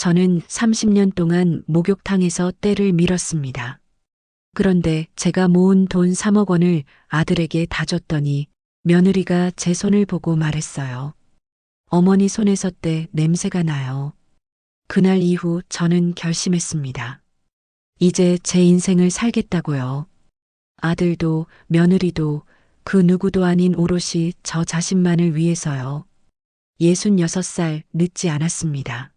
저는 30년 동안 목욕탕에서 때를 밀었습니다. 그런데 제가 모은 돈 3억 원을 아들에게 다 줬더니 며느리가 제 손을 보고 말했어요. 어머니 손에서 때 냄새가 나요. 그날 이후 저는 결심했습니다. 이제 제 인생을 살겠다고요. 아들도 며느리도 그 누구도 아닌 오롯이 저 자신만을 위해서요. 66살 늦지 않았습니다.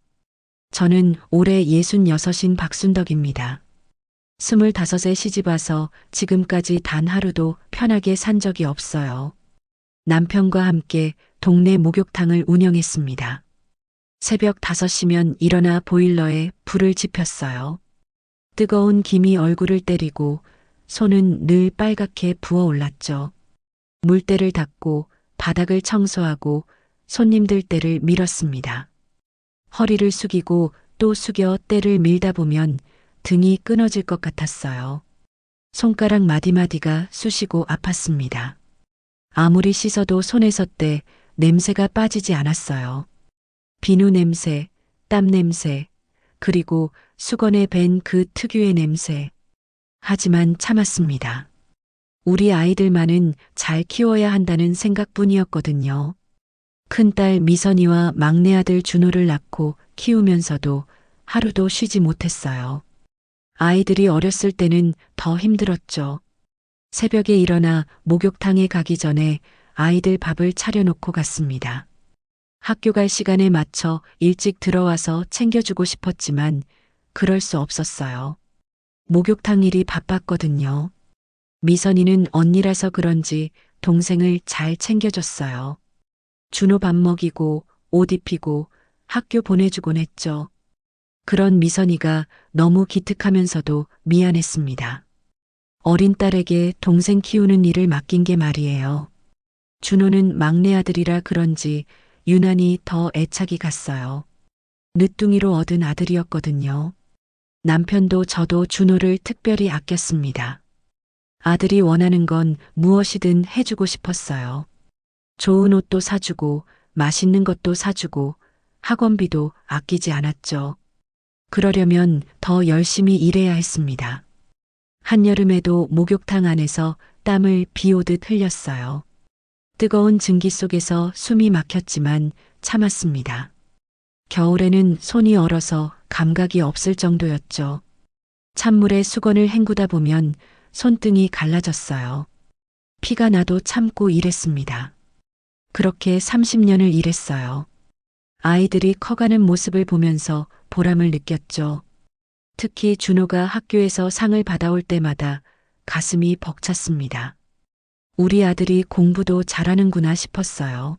저는 올해 66인 박순덕입니다. 25에 시집와서 지금까지 단 하루도 편하게 산 적이 없어요. 남편과 함께 동네 목욕탕을 운영했습니다. 새벽 5시면 일어나 보일러에 불을 지폈어요. 뜨거운 김이 얼굴을 때리고 손은 늘 빨갛게 부어올랐죠. 물때를 닦고 바닥을 청소하고 손님들 때를 밀었습니다. 허리를 숙이고 또 숙여 때를 밀다 보면 등이 끊어질 것 같았어요. 손가락 마디마디가 쑤시고 아팠습니다. 아무리 씻어도 손에서 때 냄새가 빠지지 않았어요. 비누 냄새, 땀 냄새, 그리고 수건에 밴 그 특유의 냄새. 하지만 참았습니다. 우리 아이들만은 잘 키워야 한다는 생각뿐이었거든요. 큰딸 미선이와 막내 아들 준호를 낳고 키우면서도 하루도 쉬지 못했어요. 아이들이 어렸을 때는 더 힘들었죠. 새벽에 일어나 목욕탕에 가기 전에 아이들 밥을 차려놓고 갔습니다. 학교 갈 시간에 맞춰 일찍 들어와서 챙겨주고 싶었지만 그럴 수 없었어요. 목욕탕 일이 바빴거든요. 미선이는 언니라서 그런지 동생을 잘 챙겨줬어요. 준호 밥 먹이고 옷 입히고 학교 보내주곤 했죠. 그런 미선이가 너무 기특하면서도 미안했습니다. 어린 딸에게 동생 키우는 일을 맡긴 게 말이에요. 준호는 막내 아들이라 그런지 유난히 더 애착이 갔어요. 늦둥이로 얻은 아들이었거든요. 남편도 저도 준호를 특별히 아꼈습니다. 아들이 원하는 건 무엇이든 해주고 싶었어요. 좋은 옷도 사주고 맛있는 것도 사주고 학원비도 아끼지 않았죠. 그러려면 더 열심히 일해야 했습니다. 한여름에도 목욕탕 안에서 땀을 비 오듯 흘렸어요. 뜨거운 증기 속에서 숨이 막혔지만 참았습니다. 겨울에는 손이 얼어서 감각이 없을 정도였죠. 찬물에 수건을 헹구다 보면 손등이 갈라졌어요. 피가 나도 참고 일했습니다. 그렇게 30년을 일했어요. 아이들이 커가는 모습을 보면서 보람을 느꼈죠. 특히 준호가 학교에서 상을 받아올 때마다 가슴이 벅찼습니다. 우리 아들이 공부도 잘하는구나 싶었어요.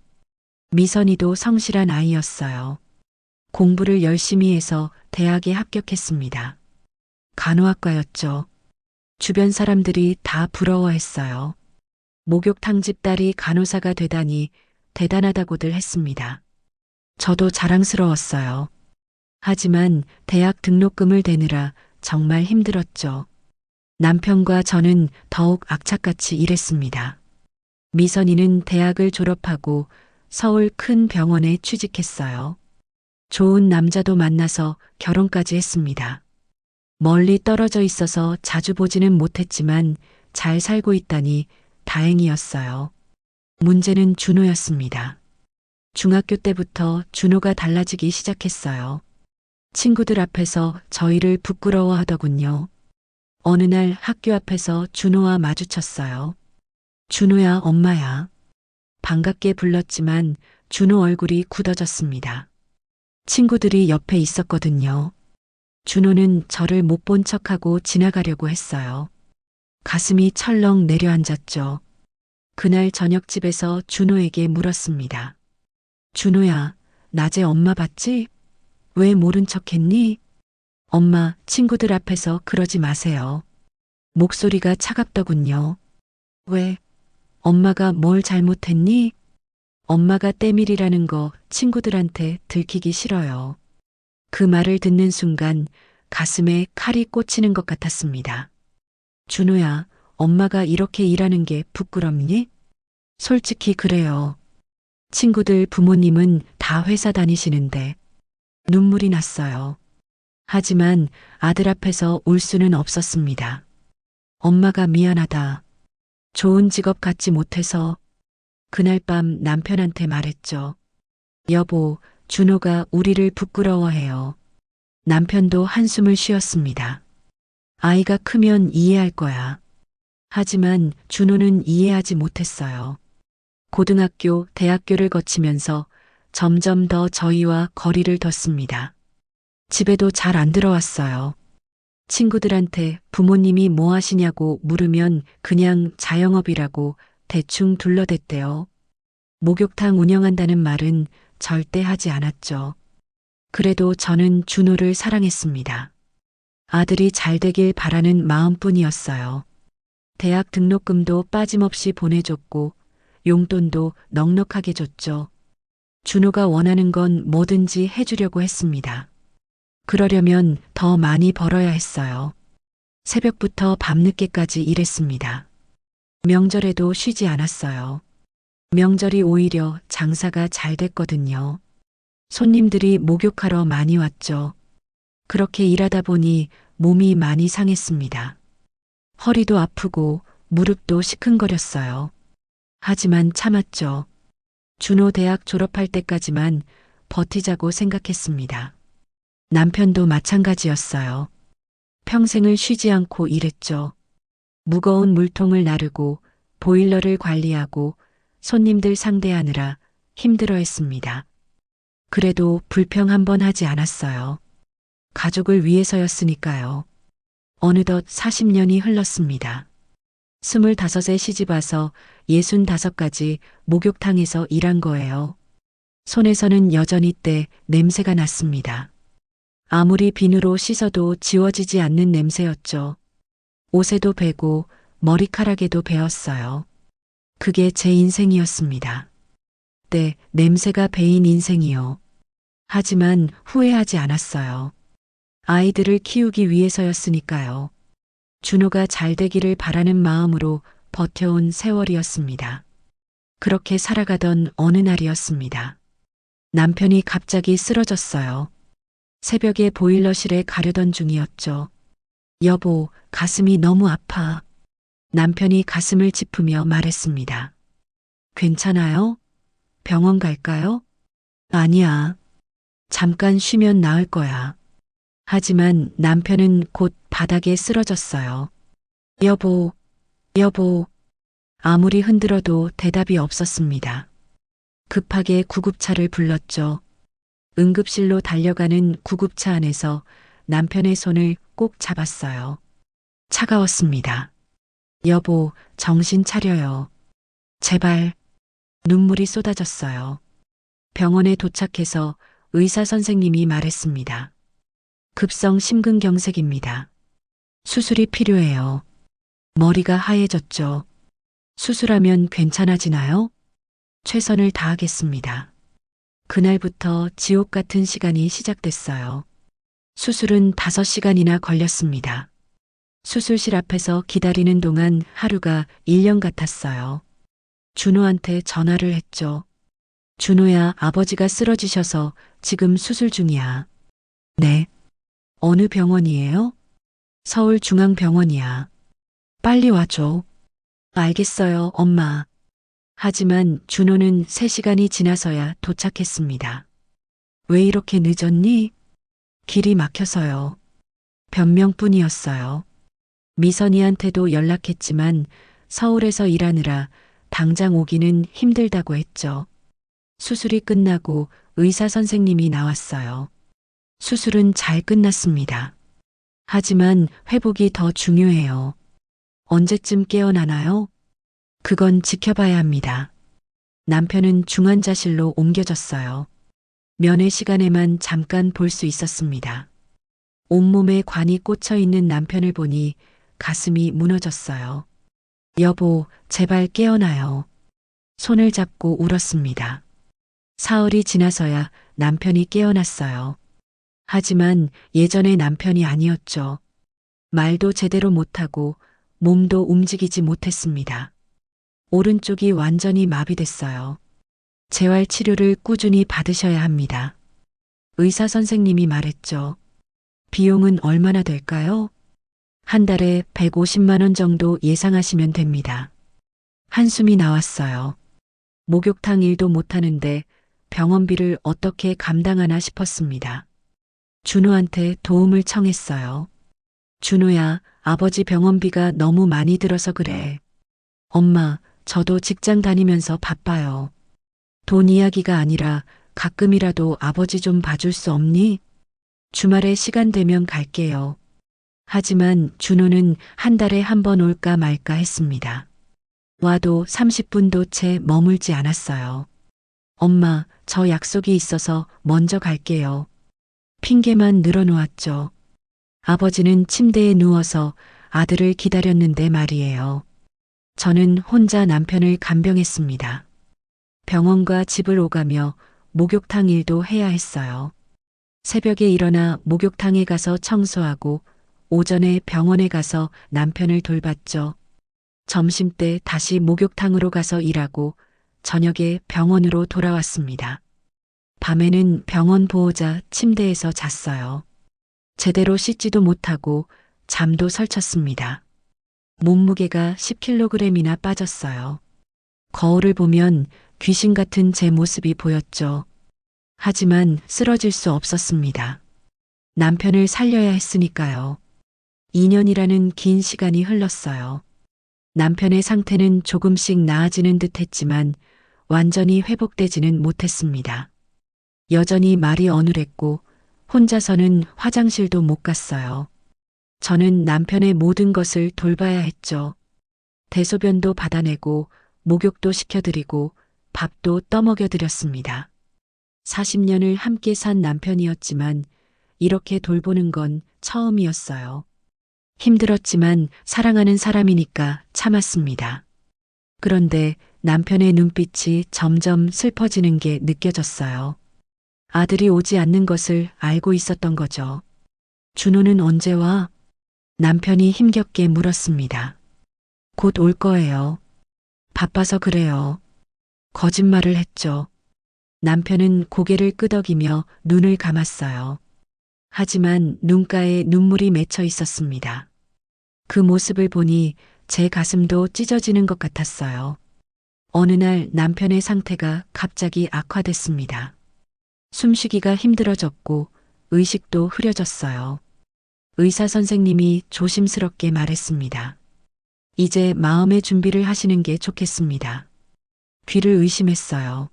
미선이도 성실한 아이였어요. 공부를 열심히 해서 대학에 합격했습니다. 간호학과였죠. 주변 사람들이 다 부러워했어요. 목욕탕 집 딸이 간호사가 되다니 대단하다고들 했습니다. 저도 자랑스러웠어요. 하지만 대학 등록금을 대느라 정말 힘들었죠. 남편과 저는 더욱 악착같이 일했습니다. 미선이는 대학을 졸업하고 서울 큰 병원에 취직했어요. 좋은 남자도 만나서 결혼까지 했습니다. 멀리 떨어져 있어서 자주 보지는 못했지만 잘 살고 있다니 다행이었어요. 문제는 준호였습니다. 중학교 때부터 준호가 달라지기 시작했어요. 친구들 앞에서 저희를 부끄러워하더군요. 어느 날 학교 앞에서 준호와 마주쳤어요. 준호야, 엄마야. 반갑게 불렀지만 준호 얼굴이 굳어졌습니다. 친구들이 옆에 있었거든요. 준호는 저를 못 본 척하고 지나가려고 했어요. 가슴이 철렁 내려앉았죠. 그날 저녁집에서 준호에게 물었습니다. 준호야, 낮에 엄마 봤지? 왜 모른 척 했니? 엄마, 친구들 앞에서 그러지 마세요. 목소리가 차갑더군요. 왜? 엄마가 뭘 잘못했니? 엄마가 때밀이라는 거 친구들한테 들키기 싫어요. 그 말을 듣는 순간 가슴에 칼이 꽂히는 것 같았습니다. 준호야, 엄마가 이렇게 일하는 게 부끄럽니? 솔직히 그래요. 친구들 부모님은 다 회사 다니시는데 눈물이 났어요. 하지만 아들 앞에서 울 수는 없었습니다. 엄마가 미안하다. 좋은 직업 갖지 못해서. 그날 밤 남편한테 말했죠. 여보, 준호가 우리를 부끄러워해요. 남편도 한숨을 쉬었습니다. 아이가 크면 이해할 거야. 하지만 준호는 이해하지 못했어요. 고등학교, 대학교를 거치면서 점점 더 저희와 거리를 뒀습니다. 집에도 잘 안 들어왔어요. 친구들한테 부모님이 뭐 하시냐고 물으면 그냥 자영업이라고 대충 둘러댔대요. 목욕탕 운영한다는 말은 절대 하지 않았죠. 그래도 저는 준호를 사랑했습니다. 아들이 잘 되길 바라는 마음뿐이었어요. 대학 등록금도 빠짐없이 보내줬고 용돈도 넉넉하게 줬죠. 준호가 원하는 건 뭐든지 해주려고 했습니다. 그러려면 더 많이 벌어야 했어요. 새벽부터 밤늦게까지 일했습니다. 명절에도 쉬지 않았어요. 명절이 오히려 장사가 잘 됐거든요. 손님들이 목욕하러 많이 왔죠. 그렇게 일하다 보니 몸이 많이 상했습니다. 허리도 아프고 무릎도 시큰거렸어요. 하지만 참았죠. 준호 대학 졸업할 때까지만 버티자고 생각했습니다. 남편도 마찬가지였어요. 평생을 쉬지 않고 일했죠. 무거운 물통을 나르고 보일러를 관리하고 손님들 상대하느라 힘들어했습니다. 그래도 불평 한 번 하지 않았어요. 가족을 위해서였으니까요. 어느덧 40년이 흘렀습니다. 25에 시집와서 65까지 목욕탕에서 일한 거예요. 손에서는 여전히 때 냄새가 났습니다. 아무리 비누로 씻어도 지워지지 않는 냄새였죠. 옷에도 배고 머리카락에도 배었어요. 그게 제 인생이었습니다. 때 냄새가 배인 인생이요. 하지만 후회하지 않았어요. 아이들을 키우기 위해서였으니까요. 준호가 잘 되기를 바라는 마음으로 버텨온 세월이었습니다. 그렇게 살아가던 어느 날이었습니다. 남편이 갑자기 쓰러졌어요. 새벽에 보일러실에 가려던 중이었죠. 여보, 가슴이 너무 아파. 남편이 가슴을 짚으며 말했습니다. 괜찮아요? 병원 갈까요? 아니야. 잠깐 쉬면 나을 거야. 하지만 남편은 곧 바닥에 쓰러졌어요. 여보, 여보. 아무리 흔들어도 대답이 없었습니다. 급하게 구급차를 불렀죠. 응급실로 달려가는 구급차 안에서 남편의 손을 꼭 잡았어요. 차가웠습니다. 여보, 정신 차려요. 제발. 눈물이 쏟아졌어요. 병원에 도착해서 의사 선생님이 말했습니다. 급성 심근경색입니다. 수술이 필요해요. 머리가 하얘졌죠. 수술하면 괜찮아지나요? 최선을 다하겠습니다. 그날부터 지옥 같은 시간이 시작됐어요. 수술은 5시간이나 걸렸습니다. 수술실 앞에서 기다리는 동안 하루가 1년 같았어요. 준호한테 전화를 했죠. 준호야, 아버지가 쓰러지셔서 지금 수술 중이야. 네. 어느 병원이에요? 서울중앙병원이야. 빨리 와줘. 알겠어요, 엄마. 하지만 준호는 3시간이 지나서야 도착했습니다. 왜 이렇게 늦었니? 길이 막혀서요. 변명뿐이었어요. 미선이한테도 연락했지만 서울에서 일하느라 당장 오기는 힘들다고 했죠. 수술이 끝나고 의사 선생님이 나왔어요. 수술은 잘 끝났습니다. 하지만 회복이 더 중요해요. 언제쯤 깨어나나요? 그건 지켜봐야 합니다. 남편은 중환자실로 옮겨졌어요. 면회 시간에만 잠깐 볼 수 있었습니다. 온몸에 관이 꽂혀 있는 남편을 보니 가슴이 무너졌어요. 여보, 제발 깨어나요. 손을 잡고 울었습니다. 사흘이 지나서야 남편이 깨어났어요. 하지만 예전의 남편이 아니었죠. 말도 제대로 못하고 몸도 움직이지 못했습니다. 오른쪽이 완전히 마비됐어요. 재활 치료를 꾸준히 받으셔야 합니다. 의사 선생님이 말했죠. 비용은 얼마나 될까요? 한 달에 150만 원 정도 예상하시면 됩니다. 한숨이 나왔어요. 목욕탕 일도 못하는데 병원비를 어떻게 감당하나 싶었습니다. 준호한테 도움을 청했어요. 준호야, 아버지 병원비가 너무 많이 들어서 그래. 엄마, 저도 직장 다니면서 바빠요. 돈 이야기가 아니라 가끔이라도 아버지 좀 봐줄 수 없니? 주말에 시간 되면 갈게요. 하지만 준호는 한 달에 한 번 올까 말까 했습니다. 와도 30분도 채 머물지 않았어요. 엄마, 저 약속이 있어서 먼저 갈게요. 핑계만 늘어놓았죠. 아버지는 침대에 누워서 아들을 기다렸는데 말이에요. 저는 혼자 남편을 간병했습니다. 병원과 집을 오가며 목욕탕 일도 해야 했어요. 새벽에 일어나 목욕탕에 가서 청소하고 오전에 병원에 가서 남편을 돌봤죠. 점심때 다시 목욕탕으로 가서 일하고 저녁에 병원으로 돌아왔습니다. 밤에는 병원 보호자 침대에서 잤어요. 제대로 씻지도 못하고 잠도 설쳤습니다. 몸무게가 10kg이나 빠졌어요. 거울을 보면 귀신 같은 제 모습이 보였죠. 하지만 쓰러질 수 없었습니다. 남편을 살려야 했으니까요. 2년이라는 긴 시간이 흘렀어요. 남편의 상태는 조금씩 나아지는 듯 했지만 완전히 회복되지는 못했습니다. 여전히 말이 어눌했고 혼자서는 화장실도 못 갔어요. 저는 남편의 모든 것을 돌봐야 했죠. 대소변도 받아내고 목욕도 시켜드리고 밥도 떠먹여드렸습니다. 40년을 함께 산 남편이었지만 이렇게 돌보는 건 처음이었어요. 힘들었지만 사랑하는 사람이니까 참았습니다. 그런데 남편의 눈빛이 점점 슬퍼지는 게 느껴졌어요. 아들이 오지 않는 것을 알고 있었던 거죠. 준호는 언제 와? 남편이 힘겹게 물었습니다. 곧 올 거예요. 바빠서 그래요. 거짓말을 했죠. 남편은 고개를 끄덕이며 눈을 감았어요. 하지만 눈가에 눈물이 맺혀 있었습니다. 그 모습을 보니 제 가슴도 찢어지는 것 같았어요. 어느 날 남편의 상태가 갑자기 악화됐습니다. 숨쉬기가 힘들어졌고 의식도 흐려졌어요. 의사 선생님이 조심스럽게 말했습니다. 이제 마음의 준비를 하시는 게 좋겠습니다. 귀를 의심했어요.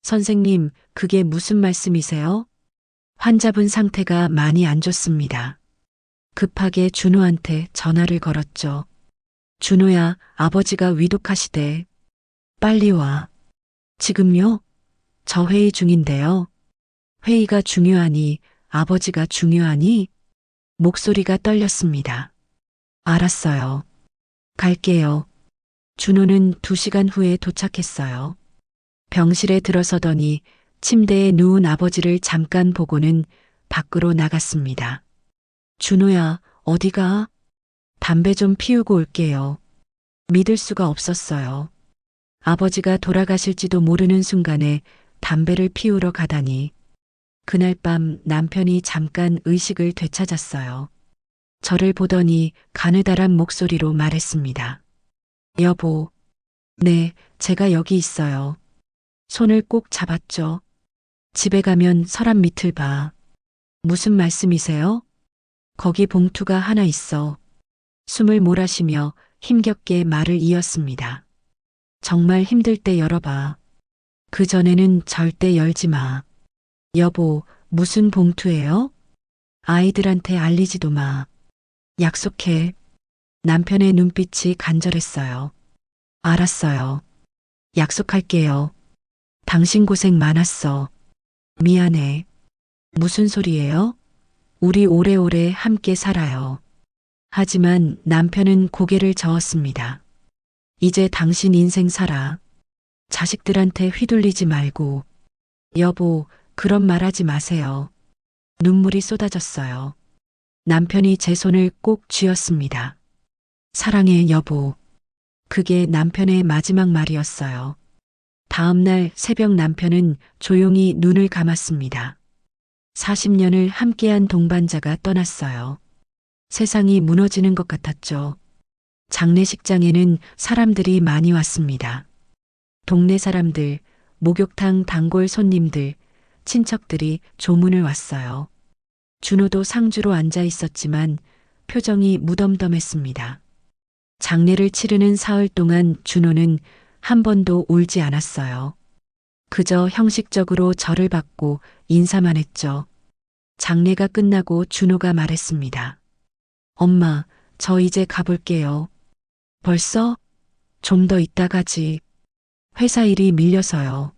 선생님, 그게 무슨 말씀이세요? 환자분 상태가 많이 안 좋습니다. 급하게 준호한테 전화를 걸었죠. 준호야, 아버지가 위독하시대. 빨리 와. 지금요? 저 회의 중인데요. 회의가 중요하니 아버지가 중요하니? 목소리가 떨렸습니다. 알았어요. 갈게요. 준호는 2시간 후에 도착했어요. 병실에 들어서더니 침대에 누운 아버지를 잠깐 보고는 밖으로 나갔습니다. 준호야, 어디가? 담배 좀 피우고 올게요. 믿을 수가 없었어요. 아버지가 돌아가실지도 모르는 순간에 담배를 피우러 가다니. 그날 밤 남편이 잠깐 의식을 되찾았어요. 저를 보더니 가느다란 목소리로 말했습니다. 여보. 네, 제가 여기 있어요. 손을 꼭 잡았죠. 집에 가면 서랍 밑을 봐. 무슨 말씀이세요? 거기 봉투가 하나 있어. 숨을 몰아쉬며 힘겹게 말을 이었습니다. 정말 힘들 때 열어봐. 그전에는 절대 열지 마. 여보, 무슨 봉투예요? 아이들한테 알리지도 마. 약속해. 남편의 눈빛이 간절했어요. 알았어요. 약속할게요. 당신 고생 많았어. 미안해. 무슨 소리예요? 우리 오래오래 함께 살아요. 하지만 남편은 고개를 저었습니다. 이제 당신 인생 살아. 자식들한테 휘둘리지 말고. 여보, 그런 말 하지 마세요. 눈물이 쏟아졌어요. 남편이 제 손을 꼭 쥐었습니다. 사랑해, 여보. 그게 남편의 마지막 말이었어요. 다음 날 새벽 남편은 조용히 눈을 감았습니다. 40년을 함께한 동반자가 떠났어요. 세상이 무너지는 것 같았죠. 장례식장에는 사람들이 많이 왔습니다. 동네 사람들, 목욕탕 단골 손님들, 친척들이 조문을 왔어요. 준호도 상주로 앉아 있었지만 표정이 무덤덤했습니다. 장례를 치르는 사흘 동안 준호는 한 번도 울지 않았어요. 그저 형식적으로 절을 받고 인사만 했죠. 장례가 끝나고 준호가 말했습니다. 엄마, 저 이제 가볼게요. 벌써? 좀 더 있다 가지. 회사 일이 밀려서요.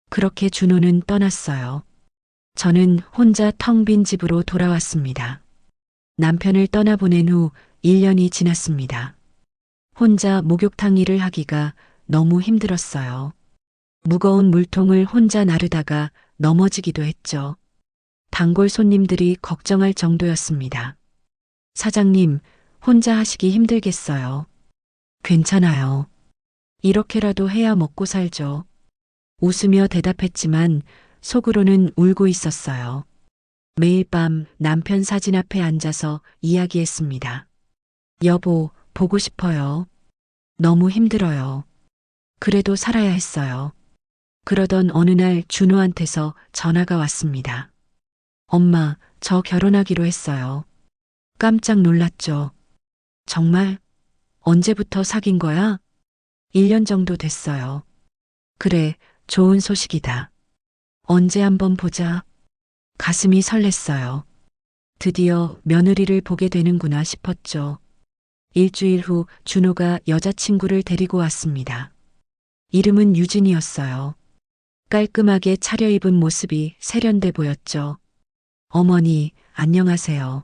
그렇게 준호는 떠났어요. 저는 혼자 텅 빈 집으로 돌아왔습니다. 남편을 떠나보낸 후 1년이 지났습니다. 혼자 목욕탕 일을 하기가 너무 힘들었어요. 무거운 물통을 혼자 나르다가 넘어지기도 했죠. 단골 손님들이 걱정할 정도였습니다. 사장님, 혼자 하시기 힘들겠어요. 괜찮아요. 이렇게라도 해야 먹고 살죠. 웃으며 대답했지만 속으로는 울고 있었어요. 매일 밤 남편 사진 앞에 앉아서 이야기했습니다. 여보, 보고 싶어요. 너무 힘들어요. 그래도 살아야 했어요. 그러던 어느 날 준호한테서 전화가 왔습니다. 엄마, 저 결혼하기로 했어요. 깜짝 놀랐죠. 정말? 언제부터 사귄 거야? 1년 정도 됐어요. 그래, 좋은 소식이다. 언제 한번 보자. 가슴이 설렜어요. 드디어 며느리를 보게 되는구나 싶었죠. 일주일 후 준호가 여자친구를 데리고 왔습니다. 이름은 유진이었어요. 깔끔하게 차려입은 모습이 세련돼 보였죠. 어머니, 안녕하세요.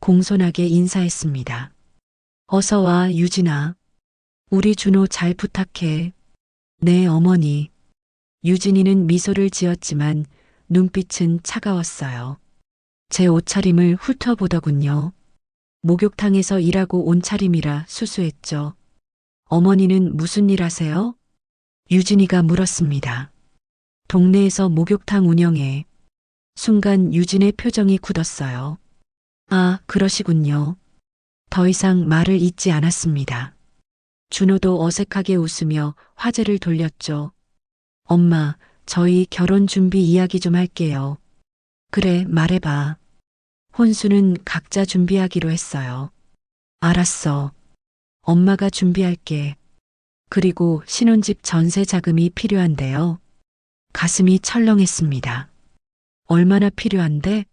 공손하게 인사했습니다. 어서 와, 유진아. 우리 준호 잘 부탁해. 네, 어머니. 유진이는 미소를 지었지만 눈빛은 차가웠어요. 제 옷차림을 훑어보더군요. 목욕탕에서 일하고 온 차림이라 수수했죠. 어머니는 무슨 일 하세요? 유진이가 물었습니다. 동네에서 목욕탕 운영해. 순간 유진의 표정이 굳었어요. 아, 그러시군요. 더 이상 말을 잇지 않았습니다. 준호도 어색하게 웃으며 화제를 돌렸죠. 엄마, 저희 결혼 준비 이야기 좀 할게요. 그래, 말해봐. 혼수는 각자 준비하기로 했어요. 알았어. 엄마가 준비할게. 그리고 신혼집 전세 자금이 필요한데요. 가슴이 철렁했습니다. 얼마나 필요한데?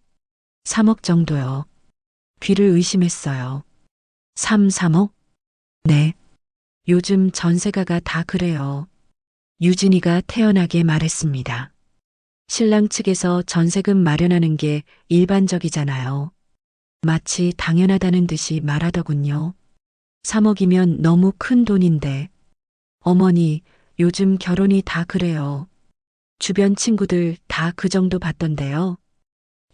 3억 정도요. 귀를 의심했어요. 3억? 네. 요즘 전세가가 다 그래요. 유진이가 태연하게 말했습니다. 신랑 측에서 전세금 마련하는 게 일반적이잖아요. 마치 당연하다는 듯이 말하더군요. 3억이면 너무 큰 돈인데. 어머니, 요즘 결혼이 다 그래요. 주변 친구들 다 그 정도 받던데요.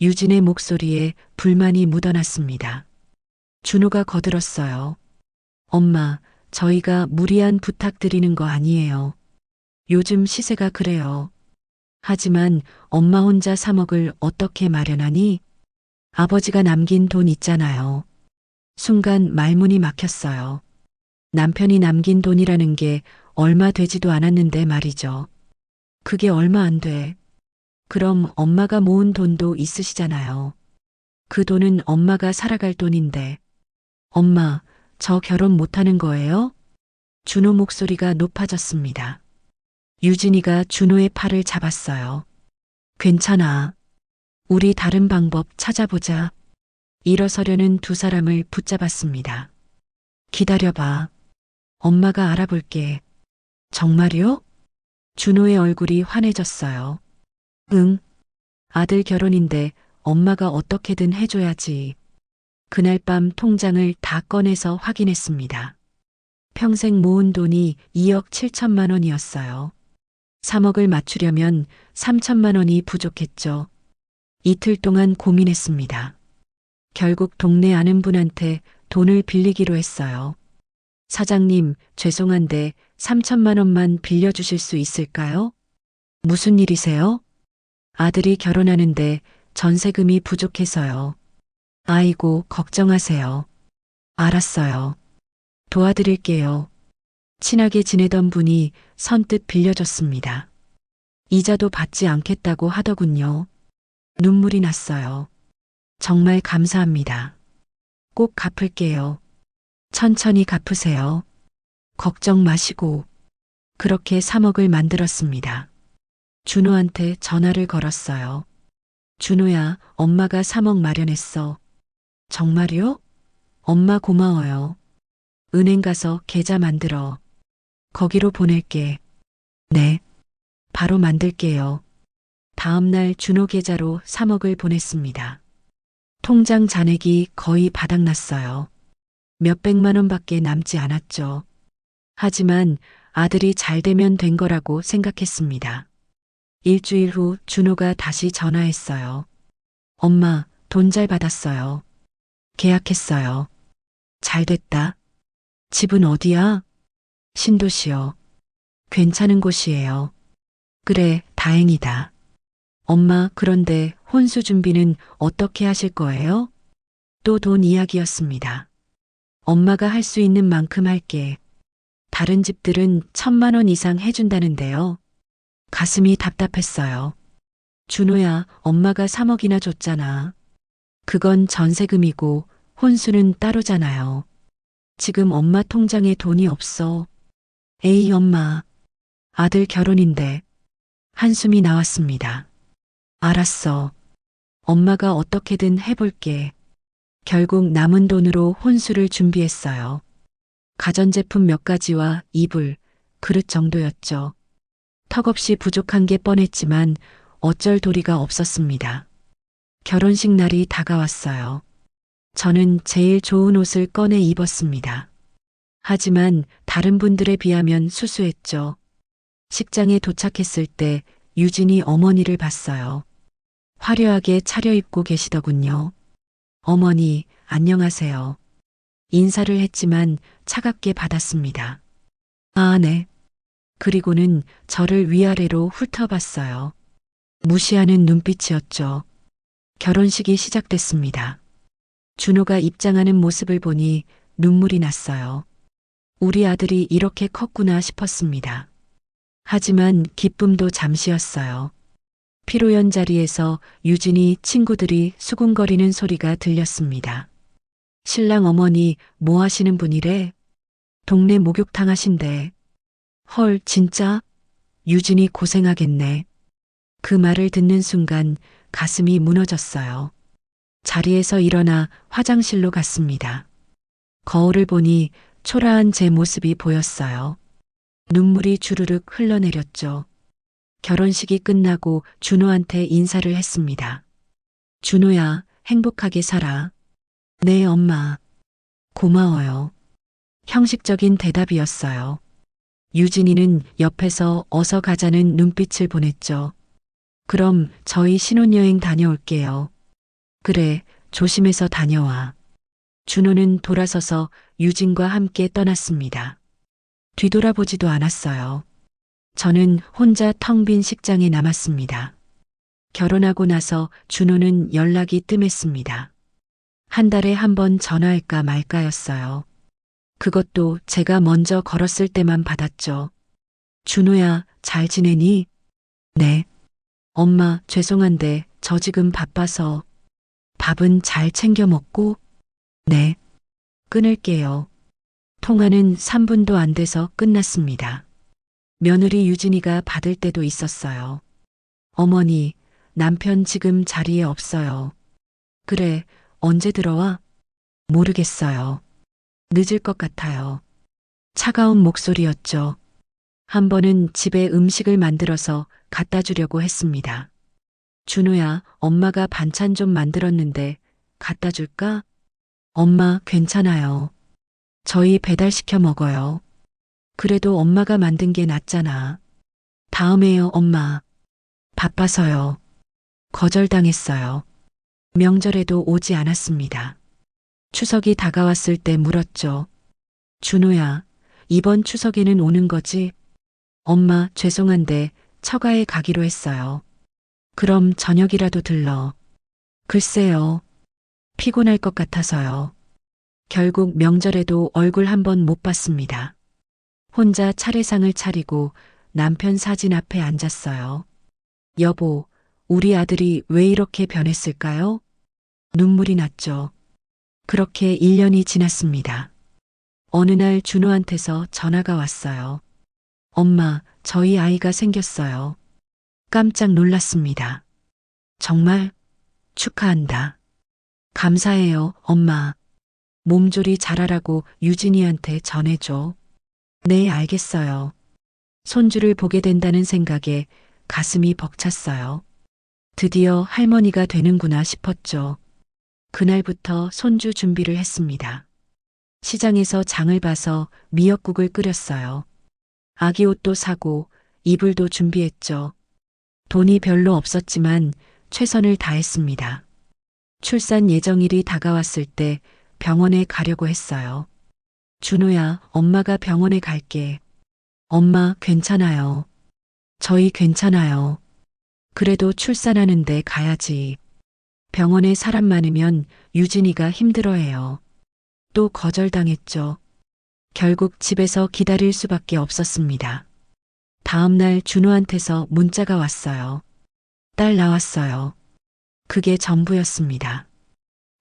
유진의 목소리에 불만이 묻어났습니다. 준호가 거들었어요. 엄마, 저희가 무리한 부탁드리는 거 아니에요. 요즘 시세가 그래요. 하지만 엄마 혼자 3억을 어떻게 마련하니? 아버지가 남긴 돈 있잖아요. 순간 말문이 막혔어요. 남편이 남긴 돈이라는 게 얼마 되지도 않았는데 말이죠. 그게 얼마 안 돼. 그럼 엄마가 모은 돈도 있으시잖아요. 그 돈은 엄마가 살아갈 돈인데. 엄마, 저 결혼 못하는 거예요? 준호 목소리가 높아졌습니다. 유진이가 준호의 팔을 잡았어요. 괜찮아. 우리 다른 방법 찾아보자. 일어서려는 두 사람을 붙잡았습니다. 기다려봐. 엄마가 알아볼게. 정말요? 준호의 얼굴이 환해졌어요. 응. 아들 결혼인데 엄마가 어떻게든 해줘야지. 그날 밤 통장을 다 꺼내서 확인했습니다. 평생 모은 돈이 2억 7천만 원이었어요. 3억을 맞추려면 3천만 원이 부족했죠. 이틀 동안 고민했습니다. 결국 동네 아는 분한테 돈을 빌리기로 했어요. 사장님, 죄송한데 3천만 원만 빌려주실 수 있을까요? 무슨 일이세요? 아들이 결혼하는데 전세금이 부족해서요. 아이고, 걱정하세요. 알았어요. 도와드릴게요. 친하게 지내던 분이 선뜻 빌려줬습니다. 이자도 받지 않겠다고 하더군요. 눈물이 났어요. 정말 감사합니다. 꼭 갚을게요. 천천히 갚으세요. 걱정 마시고. 그렇게 3억을 만들었습니다. 준호한테 전화를 걸었어요. 준호야, 엄마가 3억 마련했어. 정말요? 엄마 고마워요. 은행 가서 계좌 만들어. 거기로 보낼게. 네. 바로 만들게요. 다음 날 준호 계좌로 3억을 보냈습니다. 통장 잔액이 거의 바닥났어요. 몇백만 원밖에 남지 않았죠. 하지만 아들이 잘 되면 된 거라고 생각했습니다. 일주일 후 준호가 다시 전화했어요. 엄마, 돈 잘 받았어요. 계약했어요. 잘 됐다. 집은 어디야? 신도시요. 괜찮은 곳이에요. 그래, 다행이다. 엄마, 그런데 혼수 준비는 어떻게 하실 거예요? 또 돈 이야기였습니다. 엄마가 할 수 있는 만큼 할게. 다른 집들은 1,000만 원 이상 해준다는데요. 가슴이 답답했어요. 준호야, 엄마가 3억이나 줬잖아. 그건 전세금이고 혼수는 따로잖아요. 지금 엄마 통장에 돈이 없어. 에이, 엄마. 아들 결혼인데. 한숨이 나왔습니다. 알았어. 엄마가 어떻게든 해볼게. 결국 남은 돈으로 혼수를 준비했어요. 가전제품 몇 가지와 이불, 그릇 정도였죠. 턱없이 부족한 게 뻔했지만 어쩔 도리가 없었습니다. 결혼식 날이 다가왔어요. 저는 제일 좋은 옷을 꺼내 입었습니다. 하지만 다른 분들에 비하면 수수했죠. 식장에 도착했을 때 유진이 어머니를 봤어요. 화려하게 차려입고 계시더군요. 어머니, 안녕하세요. 인사를 했지만 차갑게 받았습니다. 아, 네. 그리고는 저를 위아래로 훑어봤어요. 무시하는 눈빛이었죠. 결혼식이 시작됐습니다. 준호가 입장하는 모습을 보니 눈물이 났어요. 우리 아들이 이렇게 컸구나 싶었습니다. 하지만 기쁨도 잠시였어요. 피로연 자리에서 유진이 친구들이 수군거리는 소리가 들렸습니다. 신랑 어머니 뭐 하시는 분이래? 동네 목욕탕 하신대. 헐, 진짜? 유진이 고생하겠네. 그 말을 듣는 순간 가슴이 무너졌어요. 자리에서 일어나 화장실로 갔습니다. 거울을 보니 초라한 제 모습이 보였어요. 눈물이 주르륵 흘러내렸죠. 결혼식이 끝나고 준호한테 인사를 했습니다. 준호야, 행복하게 살아. 네, 엄마. 고마워요. 형식적인 대답이었어요. 유진이는 옆에서 어서 가자는 눈빛을 보냈죠. 그럼 저희 신혼여행 다녀올게요. 그래, 조심해서 다녀와. 준호는 돌아서서 유진과 함께 떠났습니다. 뒤돌아보지도 않았어요. 저는 혼자 텅 빈 식장에 남았습니다. 결혼하고 나서 준호는 연락이 뜸했습니다. 한 달에 한 번 전화할까 말까였어요. 그것도 제가 먼저 걸었을 때만 받았죠. 준호야, 잘 지내니? 네. 엄마, 죄송한데 저 지금 바빠서. 밥은 잘 챙겨 먹고? 네. 끊을게요. 통화는 3분도 안 돼서 끝났습니다. 며느리 유진이가 받을 때도 있었어요. 어머니, 남편 지금 자리에 없어요. 그래, 언제 들어와? 모르겠어요. 늦을 것 같아요. 차가운 목소리였죠. 한 번은 집에 음식을 만들어서 갖다 주려고 했습니다. 준호야, 엄마가 반찬 좀 만들었는데 갖다 줄까? 엄마, 괜찮아요. 저희 배달시켜 먹어요. 그래도 엄마가 만든 게 낫잖아. 다음에요, 엄마. 바빠서요. 거절당했어요. 명절에도 오지 않았습니다. 추석이 다가왔을 때 물었죠. 준호야, 이번 추석에는 오는 거지? 엄마, 죄송한데 처가에 가기로 했어요. 그럼 저녁이라도 들러. 글쎄요. 피곤할 것 같아서요. 결국 명절에도 얼굴 한 번 못 봤습니다. 혼자 차례상을 차리고 남편 사진 앞에 앉았어요. 여보, 우리 아들이 왜 이렇게 변했을까요? 눈물이 났죠. 그렇게 1년이 지났습니다. 어느 날 준호한테서 전화가 왔어요. 엄마, 저희 아이가 생겼어요. 깜짝 놀랐습니다. 정말 축하한다. 감사해요, 엄마. 몸조리 잘하라고 유진이한테 전해줘. 네, 알겠어요. 손주를 보게 된다는 생각에 가슴이 벅찼어요. 드디어 할머니가 되는구나 싶었죠. 그날부터 손주 준비를 했습니다. 시장에서 장을 봐서 미역국을 끓였어요. 아기 옷도 사고 이불도 준비했죠. 돈이 별로 없었지만 최선을 다했습니다. 출산 예정일이 다가왔을 때 병원에 가려고 했어요. 준호야, 엄마가 병원에 갈게. 엄마, 괜찮아요. 저희 괜찮아요. 그래도 출산하는데 가야지. 병원에 사람 많으면 유진이가 힘들어해요. 또 거절당했죠. 결국 집에서 기다릴 수밖에 없었습니다. 다음 날 준호한테서 문자가 왔어요. 딸 나왔어요. 그게 전부였습니다.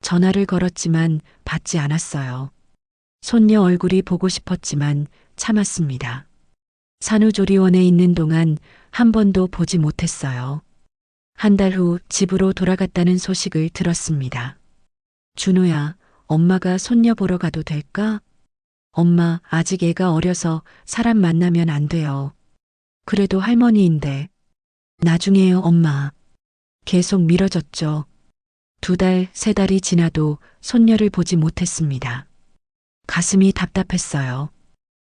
전화를 걸었지만 받지 않았어요. 손녀 얼굴이 보고 싶었지만 참았습니다. 산후조리원에 있는 동안 한 번도 보지 못했어요. 한 달 후 집으로 돌아갔다는 소식을 들었습니다. 준호야, 엄마가 손녀 보러 가도 될까? 엄마, 아직 애가 어려서 사람 만나면 안 돼요. 그래도 할머니인데. 나중에요, 엄마. 계속 미뤄졌죠. 2달, 3달이 지나도 손녀를 보지 못했습니다. 가슴이 답답했어요.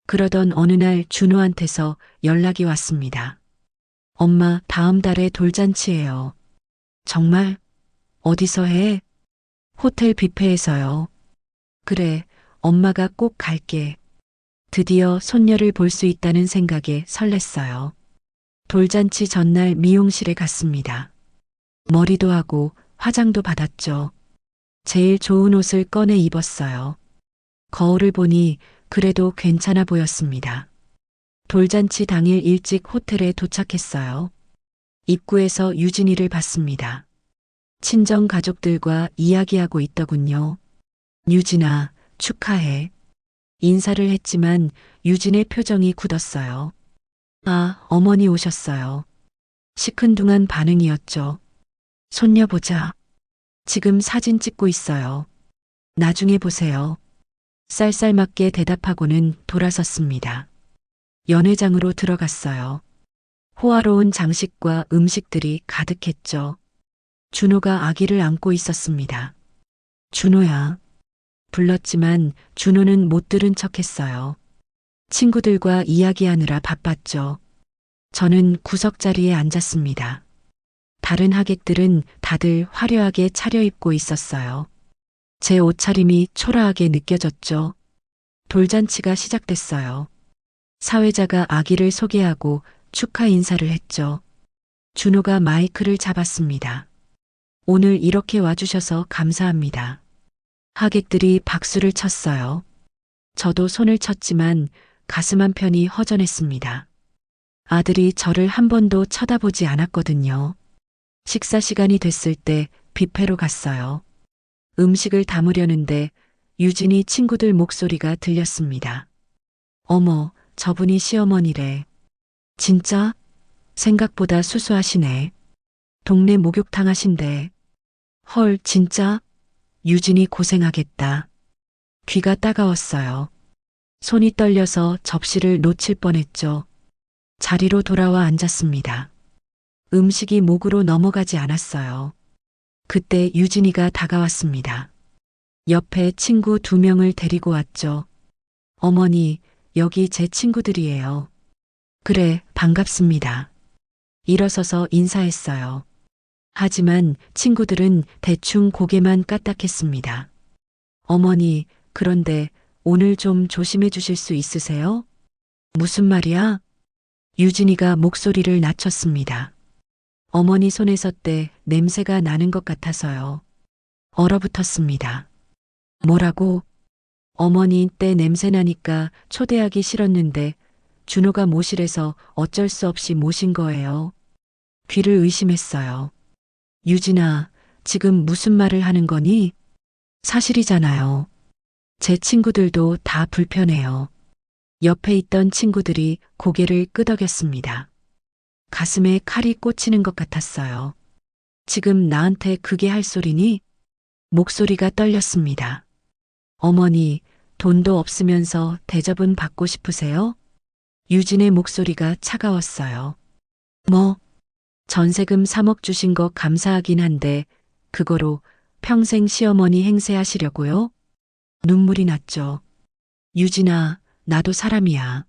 그러던 어느 날 준호한테서 연락이 왔습니다. 엄마, 다음 달에 돌잔치예요. 정말? 어디서 해? 호텔 뷔페에서요. 그래, 엄마가 꼭 갈게. 드디어 손녀를 볼 수 있다는 생각에 설렜어요. 돌잔치 전날 미용실에 갔습니다. 머리도 하고 화장도 받았죠. 제일 좋은 옷을 꺼내 입었어요. 거울을 보니 그래도 괜찮아 보였습니다. 돌잔치 당일 일찍 호텔에 도착했어요. 입구에서 유진이를 봤습니다. 친정 가족들과 이야기하고 있더군요. 유진아, 축하해. 인사를 했지만 유진의 표정이 굳었어요. 아, 어머니 오셨어요. 시큰둥한 반응이었죠. 손녀 보자. 지금 사진 찍고 있어요. 나중에 보세요. 쌀쌀맞게 대답하고는 돌아섰습니다. 연회장으로 들어갔어요. 호화로운 장식과 음식들이 가득했죠. 준호가 아기를 안고 있었습니다. 준호야. 불렀지만 준호는 못 들은 척 했어요. 친구들과 이야기하느라 바빴죠. 저는 구석자리에 앉았습니다. 다른 하객들은 다들 화려하게 차려입고 있었어요. 제 옷차림이 초라하게 느껴졌죠. 돌잔치가 시작됐어요. 사회자가 아기를 소개하고 축하 인사를 했죠. 준호가 마이크를 잡았습니다. 오늘 이렇게 와주셔서 감사합니다. 하객들이 박수를 쳤어요. 저도 손을 쳤지만 가슴 한편이 허전했습니다. 아들이 저를 한 번도 쳐다보지 않았거든요. 식사 시간이 됐을 때 뷔페로 갔어요. 음식을 담으려는데 유진이 친구들 목소리가 들렸습니다. 어머, 저분이 시어머니래. 진짜? 생각보다 수수하시네. 동네 목욕탕 하신대. 헐, 진짜? 유진이 고생하겠다. 귀가 따가웠어요. 손이 떨려서 접시를 놓칠 뻔했죠. 자리로 돌아와 앉았습니다. 음식이 목으로 넘어가지 않았어요. 그때 유진이가 다가왔습니다. 옆에 친구 2명을 데리고 왔죠. 어머니, 여기 제 친구들이에요. 그래, 반갑습니다. 일어서서 인사했어요. 하지만 친구들은 대충 고개만 까딱했습니다. 어머니, 그런데 오늘 좀 조심해 주실 수 있으세요? 무슨 말이야? 유진이가 목소리를 낮췄습니다. 어머니 손에 섰대 냄새가 나는 것 같아서요. 얼어붙었습니다. 뭐라고? 어머니 때 냄새 나니까 초대하기 싫었는데 준호가 모실에서 어쩔 수 없이 모신 거예요. 귀를 의심했어요. 유진아, 지금 무슨 말을 하는 거니? 사실이잖아요. 제 친구들도 다 불편해요. 옆에 있던 친구들이 고개를 끄덕였습니다. 가슴에 칼이 꽂히는 것 같았어요. 지금 나한테 그게 할 소리니? 목소리가 떨렸습니다. 어머니, 돈도 없으면서 대접은 받고 싶으세요? 유진의 목소리가 차가웠어요. 뭐, 전세금 3억 주신 거 감사하긴 한데, 그거로 평생 시어머니 행세하시려고요? 눈물이 났죠. 유진아, 나도 사람이야.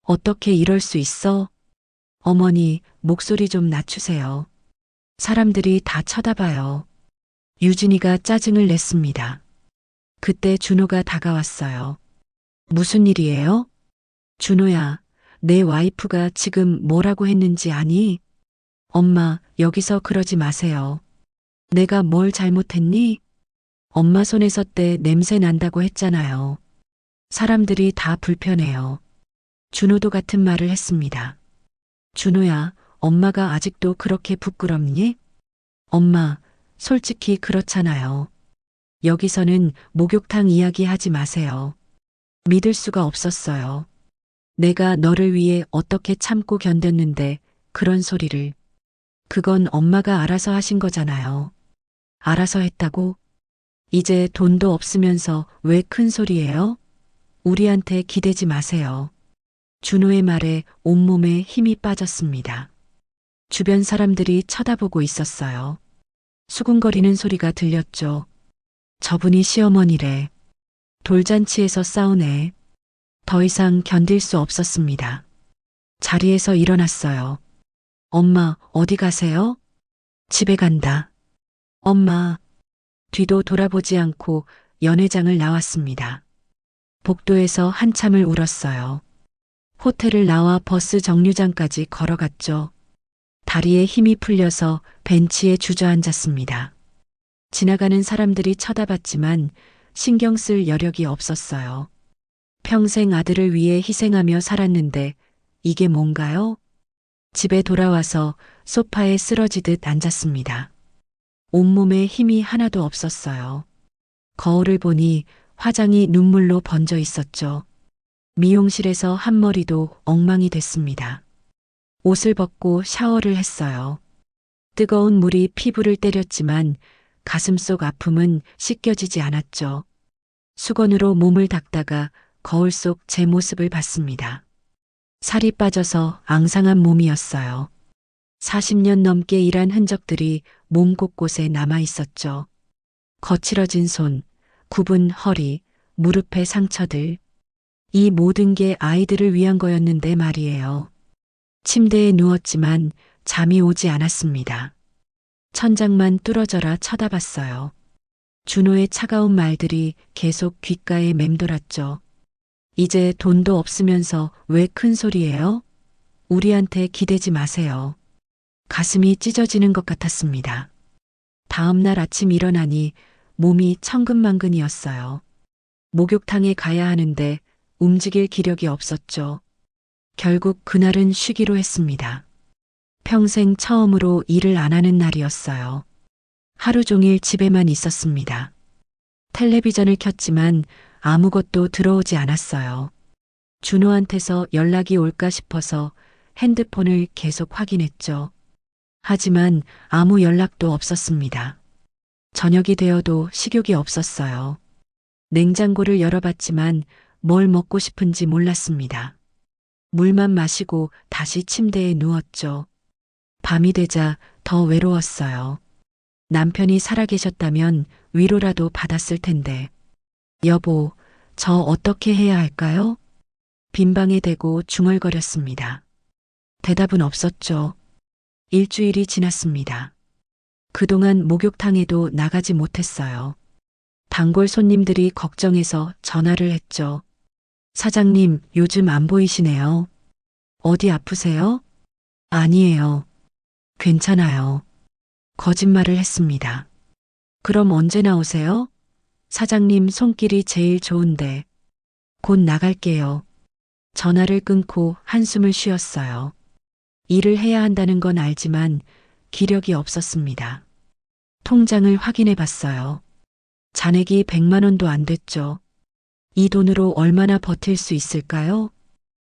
어떻게 이럴 수 있어? 어머니, 목소리 좀 낮추세요. 사람들이 다 쳐다봐요. 유진이가 짜증을 냈습니다. 그때 준호가 다가왔어요. 무슨 일이에요? 준호야, 내 와이프가 지금 뭐라고 했는지 아니? 엄마, 여기서 그러지 마세요. 내가 뭘 잘못했니? 엄마 손에서 때 냄새 난다고 했잖아요. 사람들이 다 불편해요. 준호도 같은 말을 했습니다. 준호야, 엄마가 아직도 그렇게 부끄럽니? 엄마, 솔직히 그렇잖아요. 여기서는 목욕탕 이야기 하지 마세요. 믿을 수가 없었어요. 내가 너를 위해 어떻게 참고 견뎠는데 그런 소리를. 그건 엄마가 알아서 하신 거잖아요. 알아서 했다고? 이제 돈도 없으면서 왜 큰 소리예요? 우리한테 기대지 마세요. 준호의 말에 온몸에 힘이 빠졌습니다. 주변 사람들이 쳐다보고 있었어요. 수군거리는 소리가 들렸죠. 저분이 시어머니래. 돌잔치에서 싸우네. 더 이상 견딜 수 없었습니다. 자리에서 일어났어요. 엄마, 어디 가세요? 집에 간다. 엄마. 뒤도 돌아보지 않고 연회장을 나왔습니다. 복도에서 한참을 울었어요. 호텔을 나와 버스 정류장까지 걸어갔죠. 다리에 힘이 풀려서 벤치에 주저앉았습니다. 지나가는 사람들이 쳐다봤지만 신경 쓸 여력이 없었어요. 평생 아들을 위해 희생하며 살았는데 이게 뭔가요? 집에 돌아와서 소파에 쓰러지듯 앉았습니다. 온몸에 힘이 하나도 없었어요. 거울을 보니 화장이 눈물로 번져 있었죠. 미용실에서 한 머리도 엉망이 됐습니다. 옷을 벗고 샤워를 했어요. 뜨거운 물이 피부를 때렸지만 가슴속 아픔은 씻겨지지 않았죠. 수건으로 몸을 닦다가 거울 속 제 모습을 봤습니다. 살이 빠져서 앙상한 몸이었어요. 40년 넘게 일한 흔적들이 몸 곳곳에 남아 있었죠. 거칠어진 손, 굽은 허리, 무릎의 상처들. 이 모든 게 아이들을 위한 거였는데 말이에요. 침대에 누웠지만 잠이 오지 않았습니다. 천장만 뚫어져라 쳐다봤어요. 준호의 차가운 말들이 계속 귓가에 맴돌았죠. 이제 돈도 없으면서 왜 큰 소리예요? 우리한테 기대지 마세요. 가슴이 찢어지는 것 같았습니다. 다음 날 아침 일어나니 몸이 천근만근이었어요. 목욕탕에 가야 하는데 움직일 기력이 없었죠. 결국 그날은 쉬기로 했습니다. 평생 처음으로 일을 안 하는 날이었어요. 하루 종일 집에만 있었습니다. 텔레비전을 켰지만 아무것도 들어오지 않았어요. 준호한테서 연락이 올까 싶어서 핸드폰을 계속 확인했죠. 하지만 아무 연락도 없었습니다. 저녁이 되어도 식욕이 없었어요. 냉장고를 열어봤지만 뭘 먹고 싶은지 몰랐습니다. 물만 마시고 다시 침대에 누웠죠. 밤이 되자 더 외로웠어요. 남편이 살아계셨다면 위로라도 받았을 텐데. 여보, 저 어떻게 해야 할까요? 빈방에 대고 중얼거렸습니다. 대답은 없었죠. 일주일이 지났습니다. 그동안 목욕탕에도 나가지 못했어요. 단골 손님들이 걱정해서 전화를 했죠. 사장님, 요즘 안 보이시네요. 어디 아프세요? 아니에요. 괜찮아요. 거짓말을 했습니다. 그럼 언제 나오세요? 사장님 손길이 제일 좋은데. 곧 나갈게요. 전화를 끊고 한숨을 쉬었어요. 일을 해야 한다는 건 알지만 기력이 없었습니다. 통장을 확인해 봤어요. 잔액이 100만 원도 안 됐죠. 이 돈으로 얼마나 버틸 수 있을까요?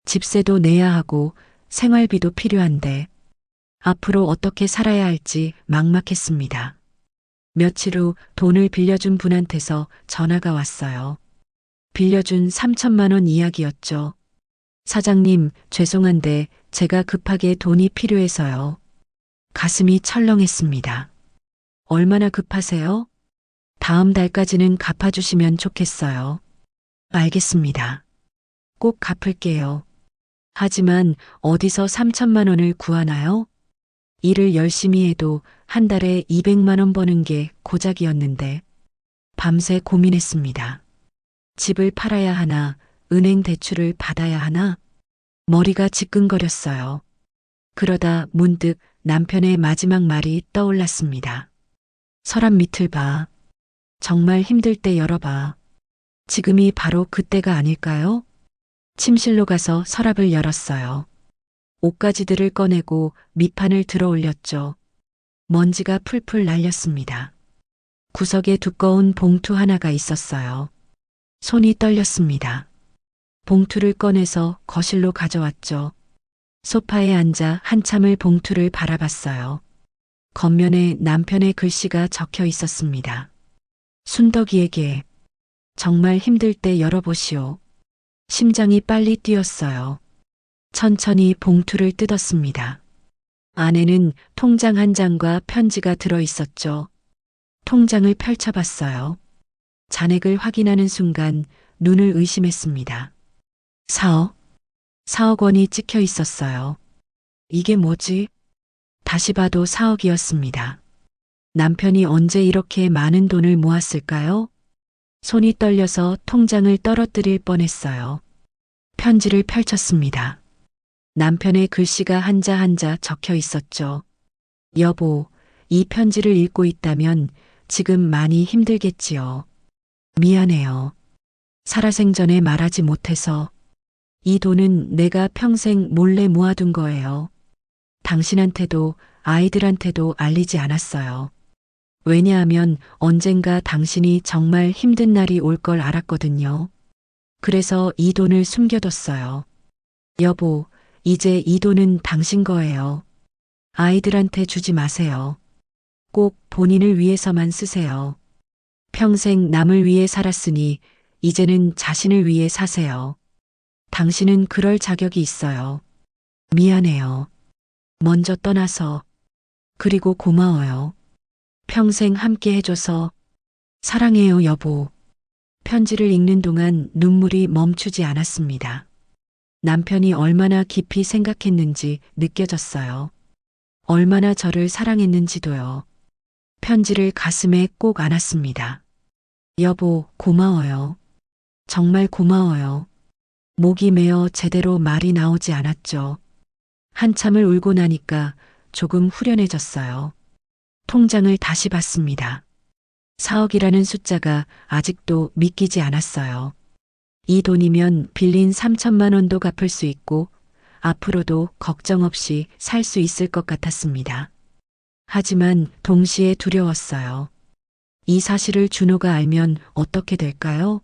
집세도 내야 하고 생활비도 필요한데 앞으로 어떻게 살아야 할지 막막했습니다. 며칠 후 돈을 빌려준 분한테서 전화가 왔어요. 빌려준 3천만 원 이야기였죠. 사장님, 죄송한데 제가 급하게 돈이 필요해서요. 가슴이 철렁했습니다. 얼마나 급하세요? 다음 달까지는 갚아주시면 좋겠어요. 알겠습니다. 꼭 갚을게요. 하지만 어디서 3천만 원을 구하나요? 일을 열심히 해도 한 달에 200만 원 버는 게 고작이었는데 밤새 고민했습니다. 집을 팔아야 하나, 은행 대출을 받아야 하나? 머리가 지끈거렸어요. 그러다 문득 남편의 마지막 말이 떠올랐습니다. 서랍 밑을 봐. 정말 힘들 때 열어봐. 지금이 바로 그때가 아닐까요? 침실로 가서 서랍을 열었어요. 옷가지들을 꺼내고 밑판을 들어 올렸죠. 먼지가 풀풀 날렸습니다. 구석에 두꺼운 봉투 하나가 있었어요. 손이 떨렸습니다. 봉투를 꺼내서 거실로 가져왔죠. 소파에 앉아 한참을 봉투를 바라봤어요. 겉면에 남편의 글씨가 적혀 있었습니다. 순덕이에게 정말 힘들 때 열어보시오. 심장이 빨리 뛰었어요. 천천히 봉투를 뜯었습니다. 안에는 통장 한 장과 편지가 들어 있었죠. 통장을 펼쳐봤어요. 잔액을 확인하는 순간 눈을 의심했습니다. 4억 원이 찍혀 있었어요. 이게 뭐지? 다시 봐도 4억이었습니다. 남편이 언제 이렇게 많은 돈을 모았을까요? 손이 떨려서 통장을 떨어뜨릴 뻔했어요. 편지를 펼쳤습니다. 남편의 글씨가 한자 한자 적혀 있었죠. 여보, 이 편지를 읽고 있다면 지금 많이 힘들겠지요. 미안해요. 살아생전에 말하지 못해서. 이 돈은 내가 평생 몰래 모아둔 거예요. 당신한테도 아이들한테도 알리지 않았어요. 왜냐하면 언젠가 당신이 정말 힘든 날이 올 걸 알았거든요. 그래서 이 돈을 숨겨뒀어요. 여보, 이제 이 돈은 당신 거예요. 아이들한테 주지 마세요. 꼭 본인을 위해서만 쓰세요. 평생 남을 위해 살았으니 이제는 자신을 위해 사세요. 당신은 그럴 자격이 있어요. 미안해요. 먼저 떠나서. 그리고 고마워요. 평생 함께 해줘서. 사랑해요, 여보. 편지를 읽는 동안 눈물이 멈추지 않았습니다. 남편이 얼마나 깊이 생각했는지 느껴졌어요. 얼마나 저를 사랑했는지도요. 편지를 가슴에 꼭 안았습니다. 여보, 고마워요. 정말 고마워요. 목이 메어 제대로 말이 나오지 않았죠. 한참을 울고 나니까 조금 후련해졌어요. 통장을 다시 봤습니다. 4억이라는 숫자가 아직도 믿기지 않았어요. 이 돈이면 빌린 3천만 원도 갚을 수 있고 앞으로도 걱정 없이 살 수 있을 것 같았습니다. 하지만 동시에 두려웠어요. 이 사실을 준호가 알면 어떻게 될까요?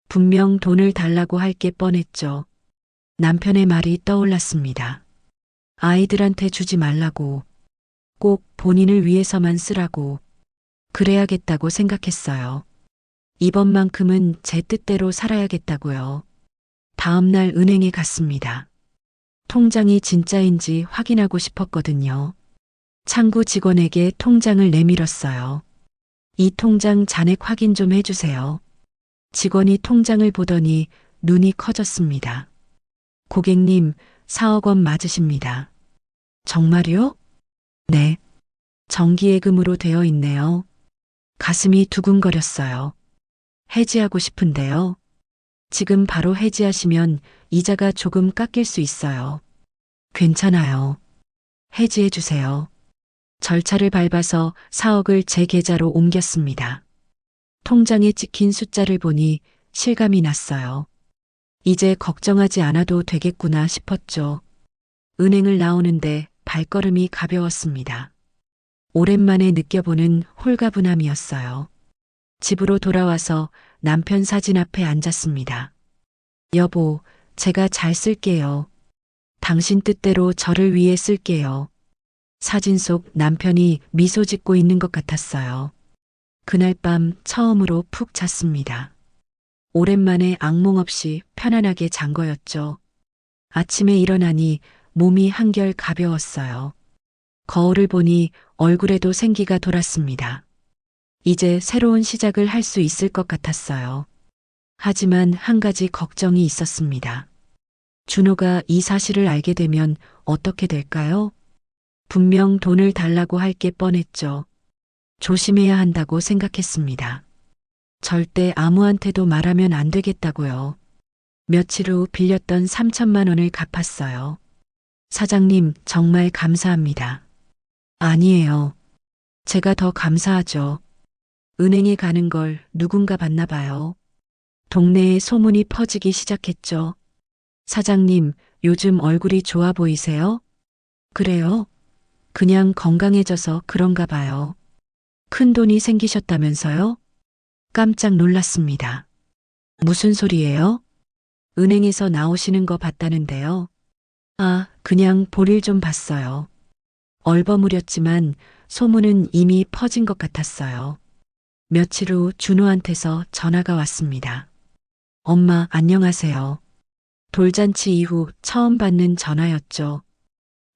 분명 돈을 달라고 할 게 뻔했죠. 남편의 말이 떠올랐습니다. 아이들한테 주지 말라고. 꼭 본인을 위해서만 쓰라고. 그래야겠다고 생각했어요. 이번만큼은 제 뜻대로 살아야겠다고요. 다음 날 은행에 갔습니다. 통장이 진짜인지 확인하고 싶었거든요. 창구 직원에게 통장을 내밀었어요. 이 통장 잔액 확인 좀 해주세요. 직원이 통장을 보더니 눈이 커졌습니다. 고객님, 4억 원 맞으십니다. 정말요? 네. 정기예금으로 되어 있네요. 가슴이 두근거렸어요. 해지하고 싶은데요. 지금 바로 해지하시면 이자가 조금 깎일 수 있어요. 괜찮아요. 해지해 주세요. 절차를 밟아서 4억을 제 계좌로 옮겼습니다. 통장에 찍힌 숫자를 보니 실감이 났어요. 이제 걱정하지 않아도 되겠구나 싶었죠. 은행을 나오는데 발걸음이 가벼웠습니다. 오랜만에 느껴보는 홀가분함이었어요. 집으로 돌아와서 남편 사진 앞에 앉았습니다. 여보, 제가 잘 쓸게요. 당신 뜻대로 저를 위해 쓸게요. 사진 속 남편이 미소 짓고 있는 것 같았어요. 그날 밤 처음으로 푹 잤습니다. 오랜만에 악몽 없이 편안하게 잔 거였죠. 아침에 일어나니 몸이 한결 가벼웠어요. 거울을 보니 얼굴에도 생기가 돌았습니다. 이제 새로운 시작을 할 수 있을 것 같았어요. 하지만 한 가지 걱정이 있었습니다. 준호가 이 사실을 알게 되면 어떻게 될까요? 분명 돈을 달라고 할 게 뻔했죠. 조심해야 한다고 생각했습니다. 절대 아무한테도 말하면 안 되겠다고요. 며칠 후 빌렸던 3천만 원을 갚았어요. 사장님, 정말 감사합니다. 아니에요. 제가 더 감사하죠. 은행에 가는 걸 누군가 봤나 봐요. 동네에 소문이 퍼지기 시작했죠. 사장님, 요즘 얼굴이 좋아 보이세요? 그래요? 그냥 건강해져서 그런가 봐요. 큰 돈이 생기셨다면서요? 깜짝 놀랐습니다. 무슨 소리예요? 은행에서 나오시는 거 봤다는데요. 아, 그냥 볼일 좀 봤어요. 얼버무렸지만 소문은 이미 퍼진 것 같았어요. 며칠 후 준호한테서 전화가 왔습니다. 엄마, 안녕하세요. 돌잔치 이후 처음 받는 전화였죠.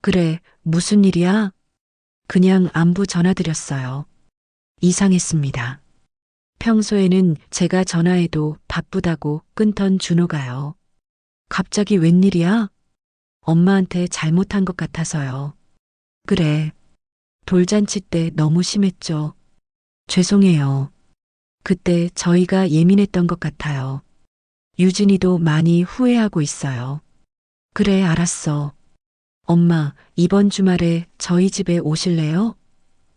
그래, 무슨 일이야? 그냥 안부 전화드렸어요. 이상했습니다. 평소에는 제가 전화해도 바쁘다고 끊던 준호가요. 갑자기 웬일이야? 엄마한테 잘못한 것 같아서요. 그래. 돌잔치 때 너무 심했죠. 죄송해요. 그때 저희가 예민했던 것 같아요. 유진이도 많이 후회하고 있어요. 그래, 알았어. 엄마, 이번 주말에 저희 집에 오실래요?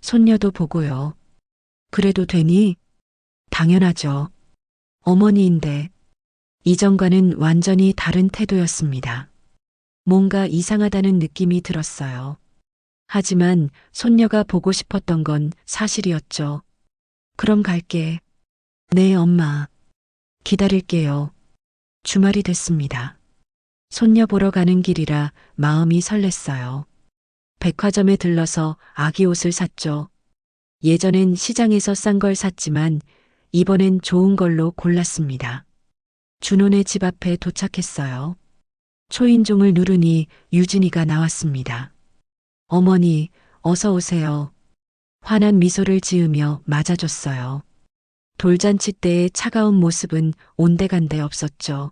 손녀도 보고요. 그래도 되니? 당연하죠. 어머니인데. 이전과는 완전히 다른 태도였습니다. 뭔가 이상하다는 느낌이 들었어요. 하지만 손녀가 보고 싶었던 건 사실이었죠. 그럼 갈게. 네, 엄마. 기다릴게요. 주말이 됐습니다. 손녀 보러 가는 길이라 마음이 설렜어요. 백화점에 들러서 아기 옷을 샀죠. 예전엔 시장에서 싼 걸 샀지만 이번엔 좋은 걸로 골랐습니다. 준호네 집 앞에 도착했어요. 초인종을 누르니 유진이가 나왔습니다. 어머니, 어서 오세요. 환한 미소를 지으며 맞아줬어요. 돌잔치 때의 차가운 모습은 온데간데 없었죠.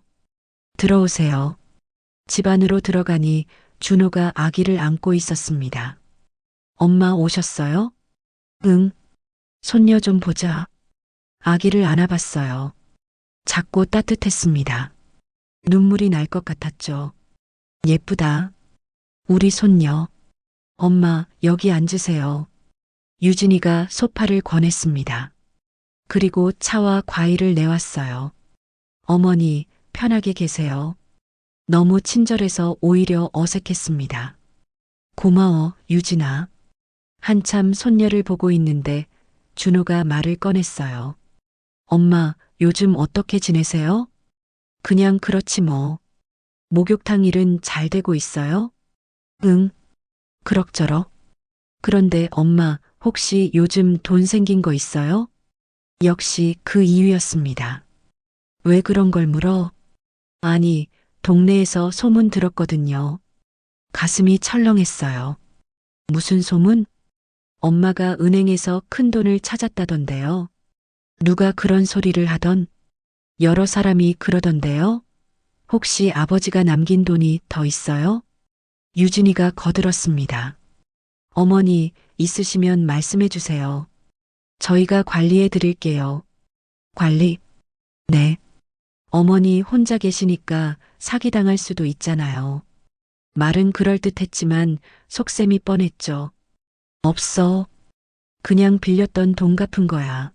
들어오세요. 집 안으로 들어가니 준호가 아기를 안고 있었습니다. 엄마 오셨어요? 응. 손녀 좀 보자. 아기를 안아봤어요. 작고 따뜻했습니다. 눈물이 날 것 같았죠. 예쁘다. 우리 손녀. 엄마, 여기 앉으세요. 유진이가 소파를 권했습니다. 그리고 차와 과일을 내왔어요. 어머니, 편하게 계세요. 너무 친절해서 오히려 어색했습니다. 고마워, 유진아. 한참 손녀를 보고 있는데 준호가 말을 꺼냈어요. 엄마, 요즘 어떻게 지내세요? 그냥 그렇지 뭐. 목욕탕 일은 잘 되고 있어요? 응, 그럭저럭. 그런데 엄마, 혹시 요즘 돈 생긴 거 있어요? 역시 그 이유였습니다. 왜 그런 걸 물어? 아니, 동네에서 소문 들었거든요. 가슴이 철렁했어요. 무슨 소문? 엄마가 은행에서 큰 돈을 찾았다던데요. 누가 그런 소리를 하던? 여러 사람이 그러던데요. 혹시 아버지가 남긴 돈이 더 있어요? 유진이가 거들었습니다. 어머니, 있으시면 말씀해 주세요. 저희가 관리해 드릴게요. 관리? 네. 어머니 혼자 계시니까 사기당할 수도 있잖아요. 말은 그럴듯했지만 속셈이 뻔했죠. 없어. 그냥 빌렸던 돈 갚은 거야.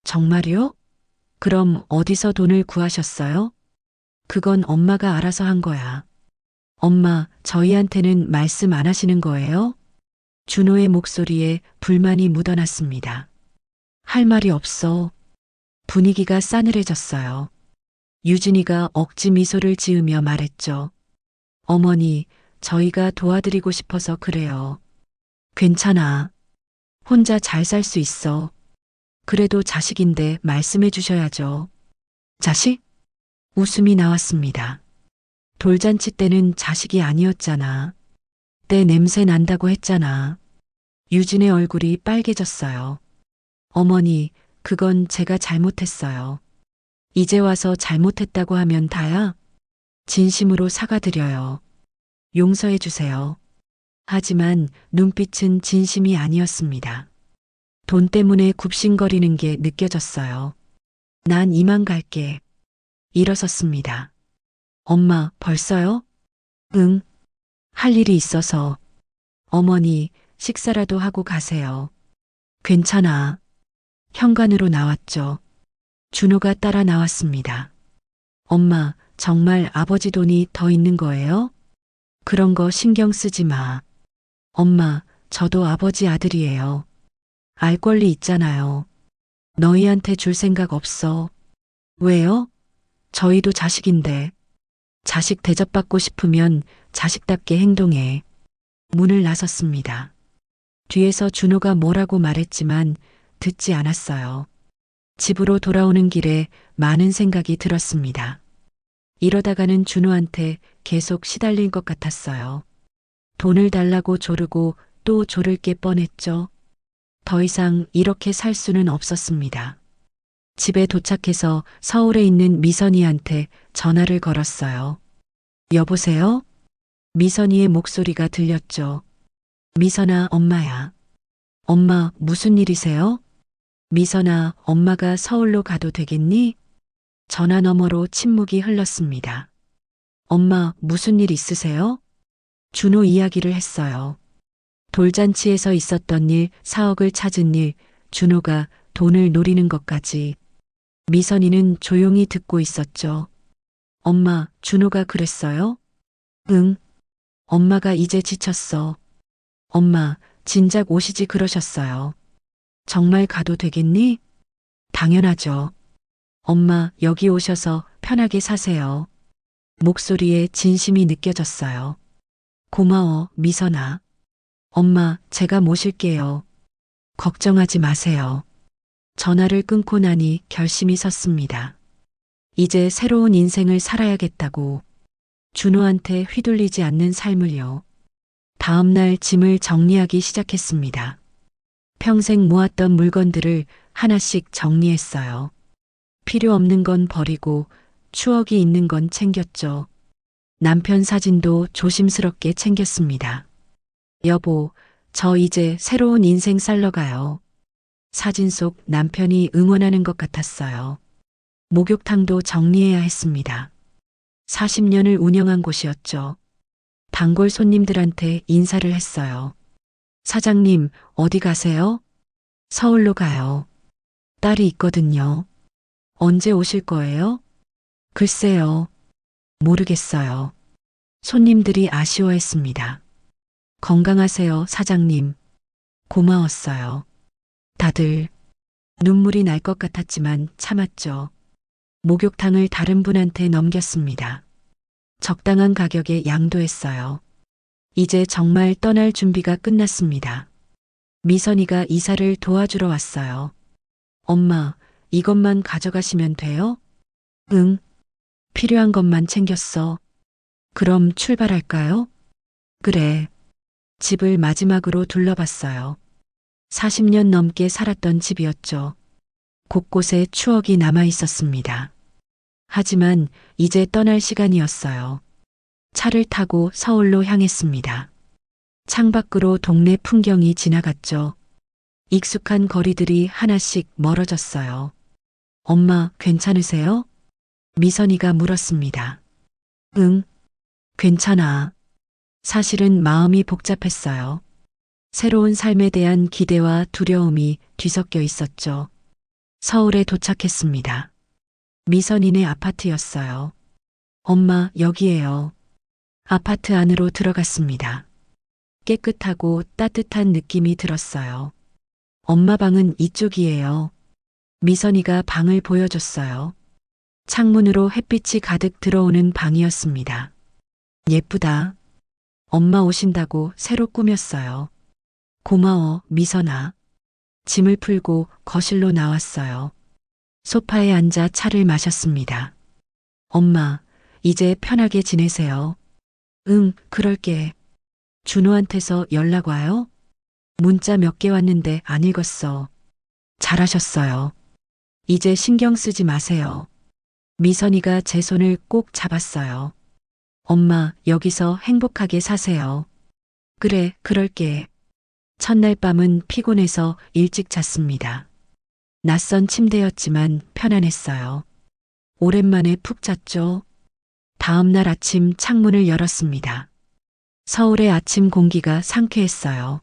정말요? 그럼 어디서 돈을 구하셨어요? 그건 엄마가 알아서 한 거야. 엄마, 저희한테는 말씀 안 하시는 거예요? 준호의 목소리에 불만이 묻어났습니다. 할 말이 없어. 분위기가 싸늘해졌어요. 유진이가 억지 미소를 지으며 말했죠. 어머니, 저희가 도와드리고 싶어서 그래요. 괜찮아. 혼자 잘 살 수 있어. 그래도 자식인데 말씀해 주셔야죠. 자식? 웃음이 나왔습니다. 돌잔치 때는 자식이 아니었잖아. 때 냄새 난다고 했잖아. 유진의 얼굴이 빨개졌어요. 어머니, 그건 제가 잘못했어요. 이제 와서 잘못했다고 하면 다야? 진심으로 사과드려요. 용서해 주세요. 하지만 눈빛은 진심이 아니었습니다. 돈 때문에 굽신거리는 게 느껴졌어요. 난 이만 갈게. 일어섰습니다. 엄마, 벌써요? 응. 할 일이 있어서. 어머니, 식사라도 하고 가세요. 괜찮아. 현관으로 나왔죠. 준호가 따라 나왔습니다. 엄마, 정말 아버지 돈이 더 있는 거예요? 그런 거 신경 쓰지 마. 엄마, 저도 아버지 아들이에요. 알 권리 있잖아요. 너희한테 줄 생각 없어. 왜요? 저희도 자식인데. 자식 대접받고 싶으면 자식답게 행동해. 문을 나섰습니다. 뒤에서 준호가 뭐라고 말했지만 듣지 않았어요. 집으로 돌아오는 길에 많은 생각이 들었습니다. 이러다가는 준호한테 계속 시달릴 것 같았어요. 돈을 달라고 조르고 또 조를 게 뻔했죠. 더 이상 이렇게 살 수는 없었습니다. 집에 도착해서 서울에 있는 미선이한테 전화를 걸었어요. 여보세요? 미선이의 목소리가 들렸죠. 미선아, 엄마야. 엄마, 무슨 일이세요? 미선아, 엄마가 서울로 가도 되겠니? 전화 너머로 침묵이 흘렀습니다. 엄마, 무슨 일 있으세요? 준호 이야기를 했어요. 돌잔치에서 있었던 일, 사억을 찾은 일, 준호가 돈을 노리는 것까지. 미선이는 조용히 듣고 있었죠. 엄마, 준호가 그랬어요? 응. 엄마가 이제 지쳤어. 엄마, 진작 오시지 그러셨어요. 정말 가도 되겠니? 당연하죠. 엄마, 여기 오셔서 편하게 사세요. 목소리에 진심이 느껴졌어요. 고마워, 미선아. 엄마, 제가 모실게요. 걱정하지 마세요. 전화를 끊고 나니 결심이 섰습니다. 이제 새로운 인생을 살아야겠다고. 준호한테 휘둘리지 않는 삶을요. 다음 날 짐을 정리하기 시작했습니다. 평생 모았던 물건들을 하나씩 정리했어요. 필요 없는 건 버리고 추억이 있는 건 챙겼죠. 남편 사진도 조심스럽게 챙겼습니다. 여보, 저 이제 새로운 인생 살러 가요. 사진 속 남편이 응원하는 것 같았어요. 목욕탕도 정리해야 했습니다. 40년을 운영한 곳이었죠. 단골 손님들한테 인사를 했어요. 사장님, 어디 가세요? 서울로 가요. 딸이 있거든요. 언제 오실 거예요? 글쎄요. 모르겠어요. 손님들이 아쉬워했습니다. 건강하세요, 사장님. 고마웠어요. 다들 눈물이 날 것 같았지만 참았죠. 목욕탕을 다른 분한테 넘겼습니다. 적당한 가격에 양도했어요. 이제 정말 떠날 준비가 끝났습니다. 미선이가 이사를 도와주러 왔어요. 엄마, 이것만 가져가시면 돼요? 응. 필요한 것만 챙겼어. 그럼 출발할까요? 그래. 집을 마지막으로 둘러봤어요. 40년 넘게 살았던 집이었죠. 곳곳에 추억이 남아 있었습니다. 하지만 이제 떠날 시간이었어요. 차를 타고 서울로 향했습니다. 창밖으로 동네 풍경이 지나갔죠. 익숙한 거리들이 하나씩 멀어졌어요. 엄마, 괜찮으세요? 미선이가 물었습니다. 응, 괜찮아. 사실은 마음이 복잡했어요. 새로운 삶에 대한 기대와 두려움이 뒤섞여 있었죠. 서울에 도착했습니다. 미선이네 아파트였어요. 엄마, 여기에요. 아파트 안으로 들어갔습니다. 깨끗하고 따뜻한 느낌이 들었어요. 엄마 방은 이쪽이에요. 미선이가 방을 보여줬어요. 창문으로 햇빛이 가득 들어오는 방이었습니다. 예쁘다. 엄마 오신다고 새로 꾸몄어요. 고마워, 미선아. 짐을 풀고 거실로 나왔어요. 소파에 앉아 차를 마셨습니다. 엄마, 이제 편하게 지내세요. 응, 그럴게. 준호한테서 연락 와요? 문자 몇 개 왔는데 안 읽었어. 잘하셨어요. 이제 신경 쓰지 마세요. 미선이가 제 손을 꼭 잡았어요. 엄마, 여기서 행복하게 사세요. 그래, 그럴게. 첫날 밤은 피곤해서 일찍 잤습니다. 낯선 침대였지만 편안했어요. 오랜만에 푹 잤죠. 다음 날 아침 창문을 열었습니다. 서울의 아침 공기가 상쾌했어요.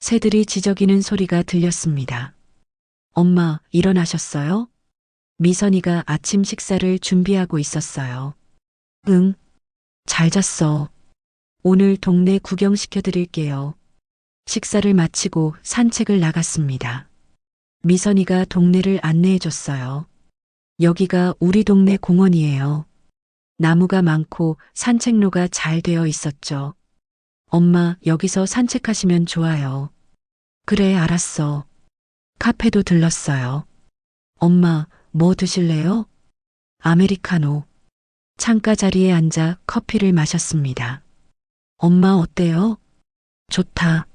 새들이 지저귀는 소리가 들렸습니다. 엄마, 일어나셨어요? 미선이가 아침 식사를 준비하고 있었어요. 응, 잘 잤어. 오늘 동네 구경시켜 드릴게요. 식사를 마치고 산책을 나갔습니다. 미선이가 동네를 안내해 줬어요. 여기가 우리 동네 공원이에요. 나무가 많고 산책로가 잘 되어 있었죠. 엄마, 여기서 산책하시면 좋아요. 그래, 알았어. 카페도 들렀어요. 엄마, 뭐 드실래요? 아메리카노. 창가 자리에 앉아 커피를 마셨습니다. 엄마 어때요? 좋다.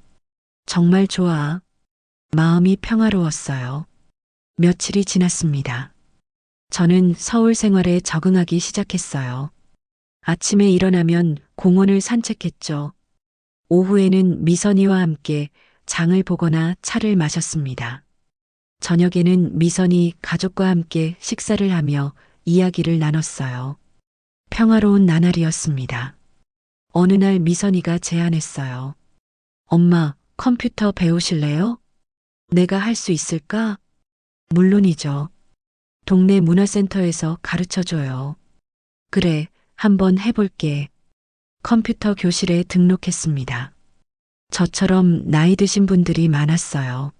정말 좋아. 마음이 평화로웠어요. 며칠이 지났습니다. 저는 서울 생활에 적응하기 시작했어요. 아침에 일어나면 공원을 산책했죠. 오후에는 미선이와 함께 장을 보거나 차를 마셨습니다. 저녁에는 미선이 가족과 함께 식사를 하며 이야기를 나눴어요. 평화로운 나날이었습니다. 어느 날 미선이가 제안했어요. 엄마, 컴퓨터 배우실래요? 내가 할 수 있을까? 물론이죠. 동네 문화센터에서 가르쳐 줘요. 그래, 한번 해볼게. 컴퓨터 교실에 등록했습니다. 저처럼 나이 드신 분들이 많았어요.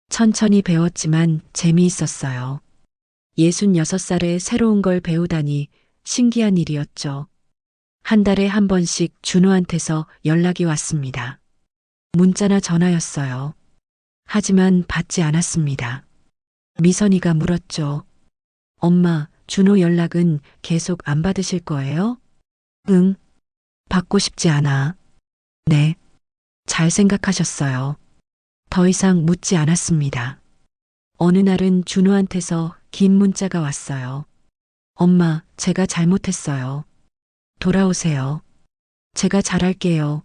천천히 배웠지만 재미있었어요. 66살에 새로운 걸 배우다니 신기한 일이었죠. 한 달에 한 번씩 준호한테서 연락이 왔습니다. 문자나 전화였어요. 하지만 받지 않았습니다. 미선이가 물었죠. 엄마, 준호 연락은 계속 안 받으실 거예요? 응, 받고 싶지 않아. 네, 잘 생각하셨어요. 더 이상 묻지 않았습니다. 어느 날은 준호한테서 긴 문자가 왔어요. 엄마, 제가 잘못했어요. 돌아오세요. 제가 잘할게요.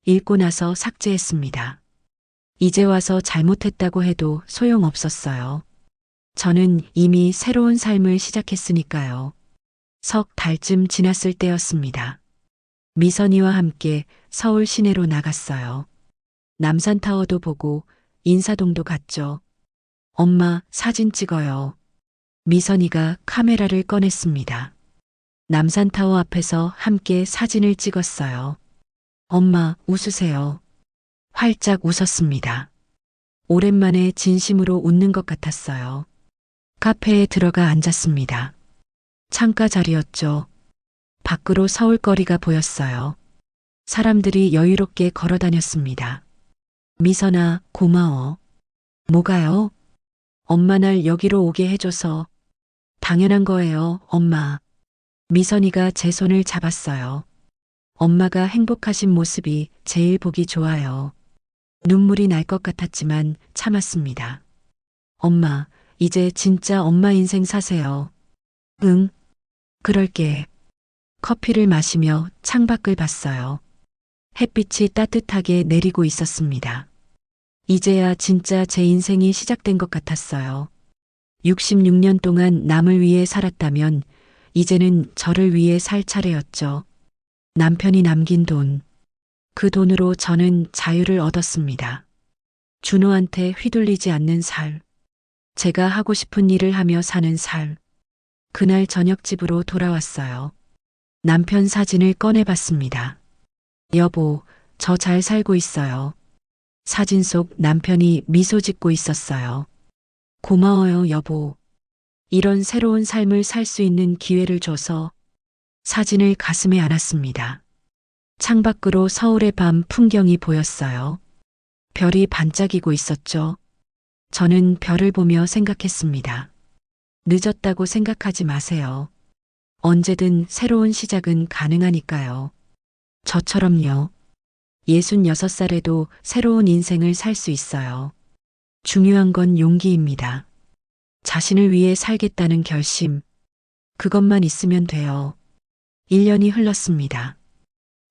읽고 나서 삭제했습니다. 이제 와서 잘못했다고 해도 소용없었어요. 저는 이미 새로운 삶을 시작했으니까요. 석 달쯤 지났을 때였습니다. 미선이와 함께 서울 시내로 나갔어요. 남산타워도 보고 인사동도 갔죠. 엄마, 사진 찍어요. 미선이가 카메라를 꺼냈습니다. 남산타워 앞에서 함께 사진을 찍었어요. 엄마, 웃으세요. 활짝 웃었습니다. 오랜만에 진심으로 웃는 것 같았어요. 카페에 들어가 앉았습니다. 창가 자리였죠. 밖으로 서울거리가 보였어요. 사람들이 여유롭게 걸어 다녔습니다. 미선아, 고마워. 뭐가요? 엄마 날 여기로 오게 해줘서. 당연한 거예요, 엄마. 미선이가 제 손을 잡았어요. 엄마가 행복하신 모습이 제일 보기 좋아요. 눈물이 날 것 같았지만 참았습니다. 엄마, 이제 진짜 엄마 인생 사세요. 응, 그럴게. 커피를 마시며 창밖을 봤어요. 햇빛이 따뜻하게 내리고 있었습니다. 이제야 진짜 제 인생이 시작된 것 같았어요. 66년 동안 남을 위해 살았다면 이제는 저를 위해 살 차례였죠. 남편이 남긴 돈, 그 돈으로 저는 자유를 얻었습니다. 준호한테 휘둘리지 않는 삶. 제가 하고 싶은 일을 하며 사는 삶. 그날 저녁 집으로 돌아왔어요. 남편 사진을 꺼내봤습니다. 여보, 저 잘 살고 있어요. 사진 속 남편이 미소 짓고 있었어요. 고마워요, 여보. 이런 새로운 삶을 살 수 있는 기회를 줘서 사진을 가슴에 안았습니다. 창밖으로 서울의 밤 풍경이 보였어요. 별이 반짝이고 있었죠. 저는 별을 보며 생각했습니다. 늦었다고 생각하지 마세요. 언제든 새로운 시작은 가능하니까요. 저처럼요. 66살에도 새로운 인생을 살 수 있어요. 중요한 건 용기입니다. 자신을 위해 살겠다는 결심. 그것만 있으면 돼요. 1년이 흘렀습니다.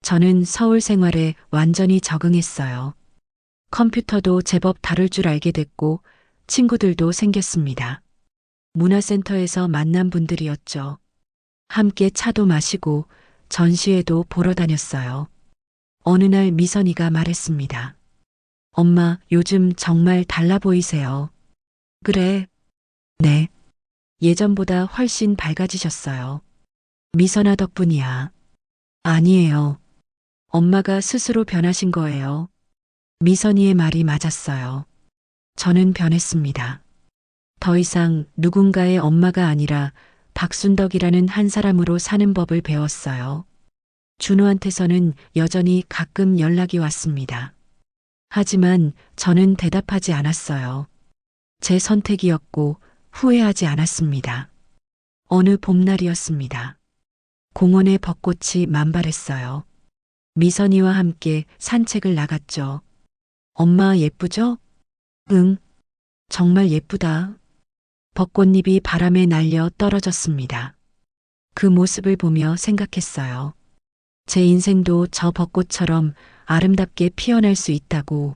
저는 서울 생활에 완전히 적응했어요. 컴퓨터도 제법 다룰 줄 알게 됐고 친구들도 생겼습니다. 문화센터에서 만난 분들이었죠. 함께 차도 마시고 전시회도 보러 다녔어요. 어느 날 미선이가 말했습니다. 엄마, 요즘 정말 달라 보이세요. 그래. 네. 예전보다 훨씬 밝아지셨어요. 미선아 덕분이야. 아니에요. 엄마가 스스로 변하신 거예요. 미선이의 말이 맞았어요. 저는 변했습니다. 더 이상 누군가의 엄마가 아니라 박순덕이라는 한 사람으로 사는 법을 배웠어요. 준호한테서는 여전히 가끔 연락이 왔습니다. 하지만 저는 대답하지 않았어요. 제 선택이었고 후회하지 않았습니다. 어느 봄날이었습니다. 공원에 벚꽃이 만발했어요. 미선이와 함께 산책을 나갔죠. 엄마 예쁘죠? 응, 정말 예쁘다. 벚꽃잎이 바람에 날려 떨어졌습니다. 그 모습을 보며 생각했어요. 제 인생도 저 벚꽃처럼 아름답게 피어날 수 있다고.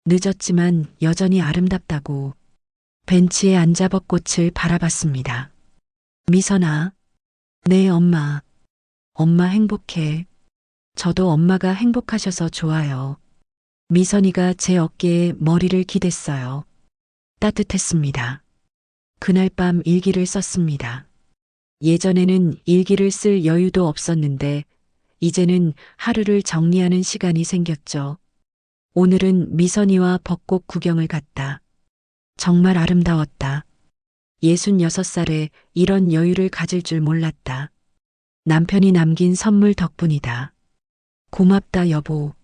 늦었지만 여전히 아름답다고. 벤치에 앉아 벚꽃을 바라봤습니다. 미선아. 네, 엄마. 엄마 행복해. 저도 엄마가 행복하셔서 좋아요. 미선이가 제 어깨에 머리를 기댔어요. 따뜻했습니다. 그날 밤 일기를 썼습니다. 예전에는 일기를 쓸 여유도 없었는데 이제는 하루를 정리하는 시간이 생겼죠. 오늘은 미선이와 벚꽃 구경을 갔다. 정말 아름다웠다. 66살에 이런 여유를 가질 줄 몰랐다. 남편이 남긴 선물 덕분이다. 고맙다, 여보.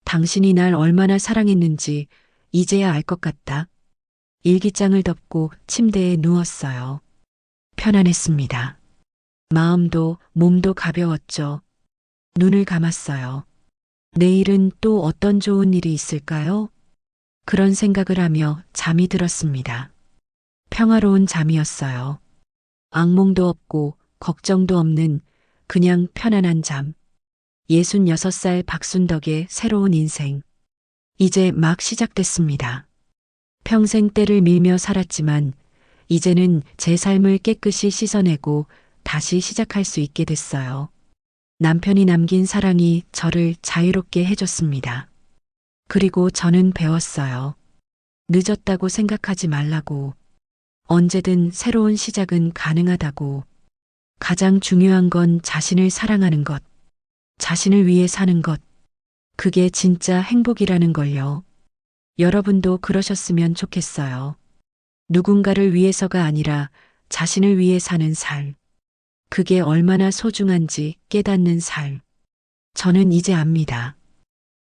당신이 날 얼마나 사랑했는지 이제야 알 것 같다. 일기장을 덮고 침대에 누웠어요. 편안했습니다. 마음도 몸도 가벼웠죠. 눈을 감았어요. 내일은 또 어떤 좋은 일이 있을까요? 그런 생각을 하며 잠이 들었습니다. 평화로운 잠이었어요. 악몽도 없고 걱정도 없는 그냥 편안한 잠. 66살 박순덕의 새로운 인생. 이제 막 시작됐습니다. 평생 때를 밀며 살았지만 이제는 제 삶을 깨끗이 씻어내고 다시 시작할 수 있게 됐어요. 남편이 남긴 사랑이 저를 자유롭게 해줬습니다. 그리고 저는 배웠어요. 늦었다고 생각하지 말라고. 언제든 새로운 시작은 가능하다고. 가장 중요한 건 자신을 사랑하는 것, 자신을 위해 사는 것. 그게 진짜 행복이라는 걸요. 여러분도 그러셨으면 좋겠어요. 누군가를 위해서가 아니라 자신을 위해 사는 삶. 그게 얼마나 소중한지 깨닫는 삶. 저는 이제 압니다.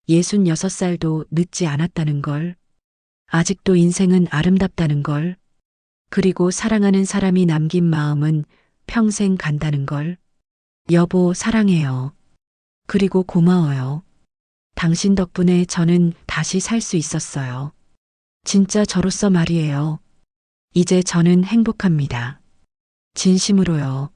66살도 늦지 않았다는 걸. 아직도 인생은 아름답다는 걸. 그리고 사랑하는 사람이 남긴 마음은 평생 간다는 걸. 여보, 사랑해요. 그리고 고마워요. 당신 덕분에 저는 다시 살 수 있었어요. 진짜 저로서 말이에요. 이제 저는 행복합니다. 진심으로요.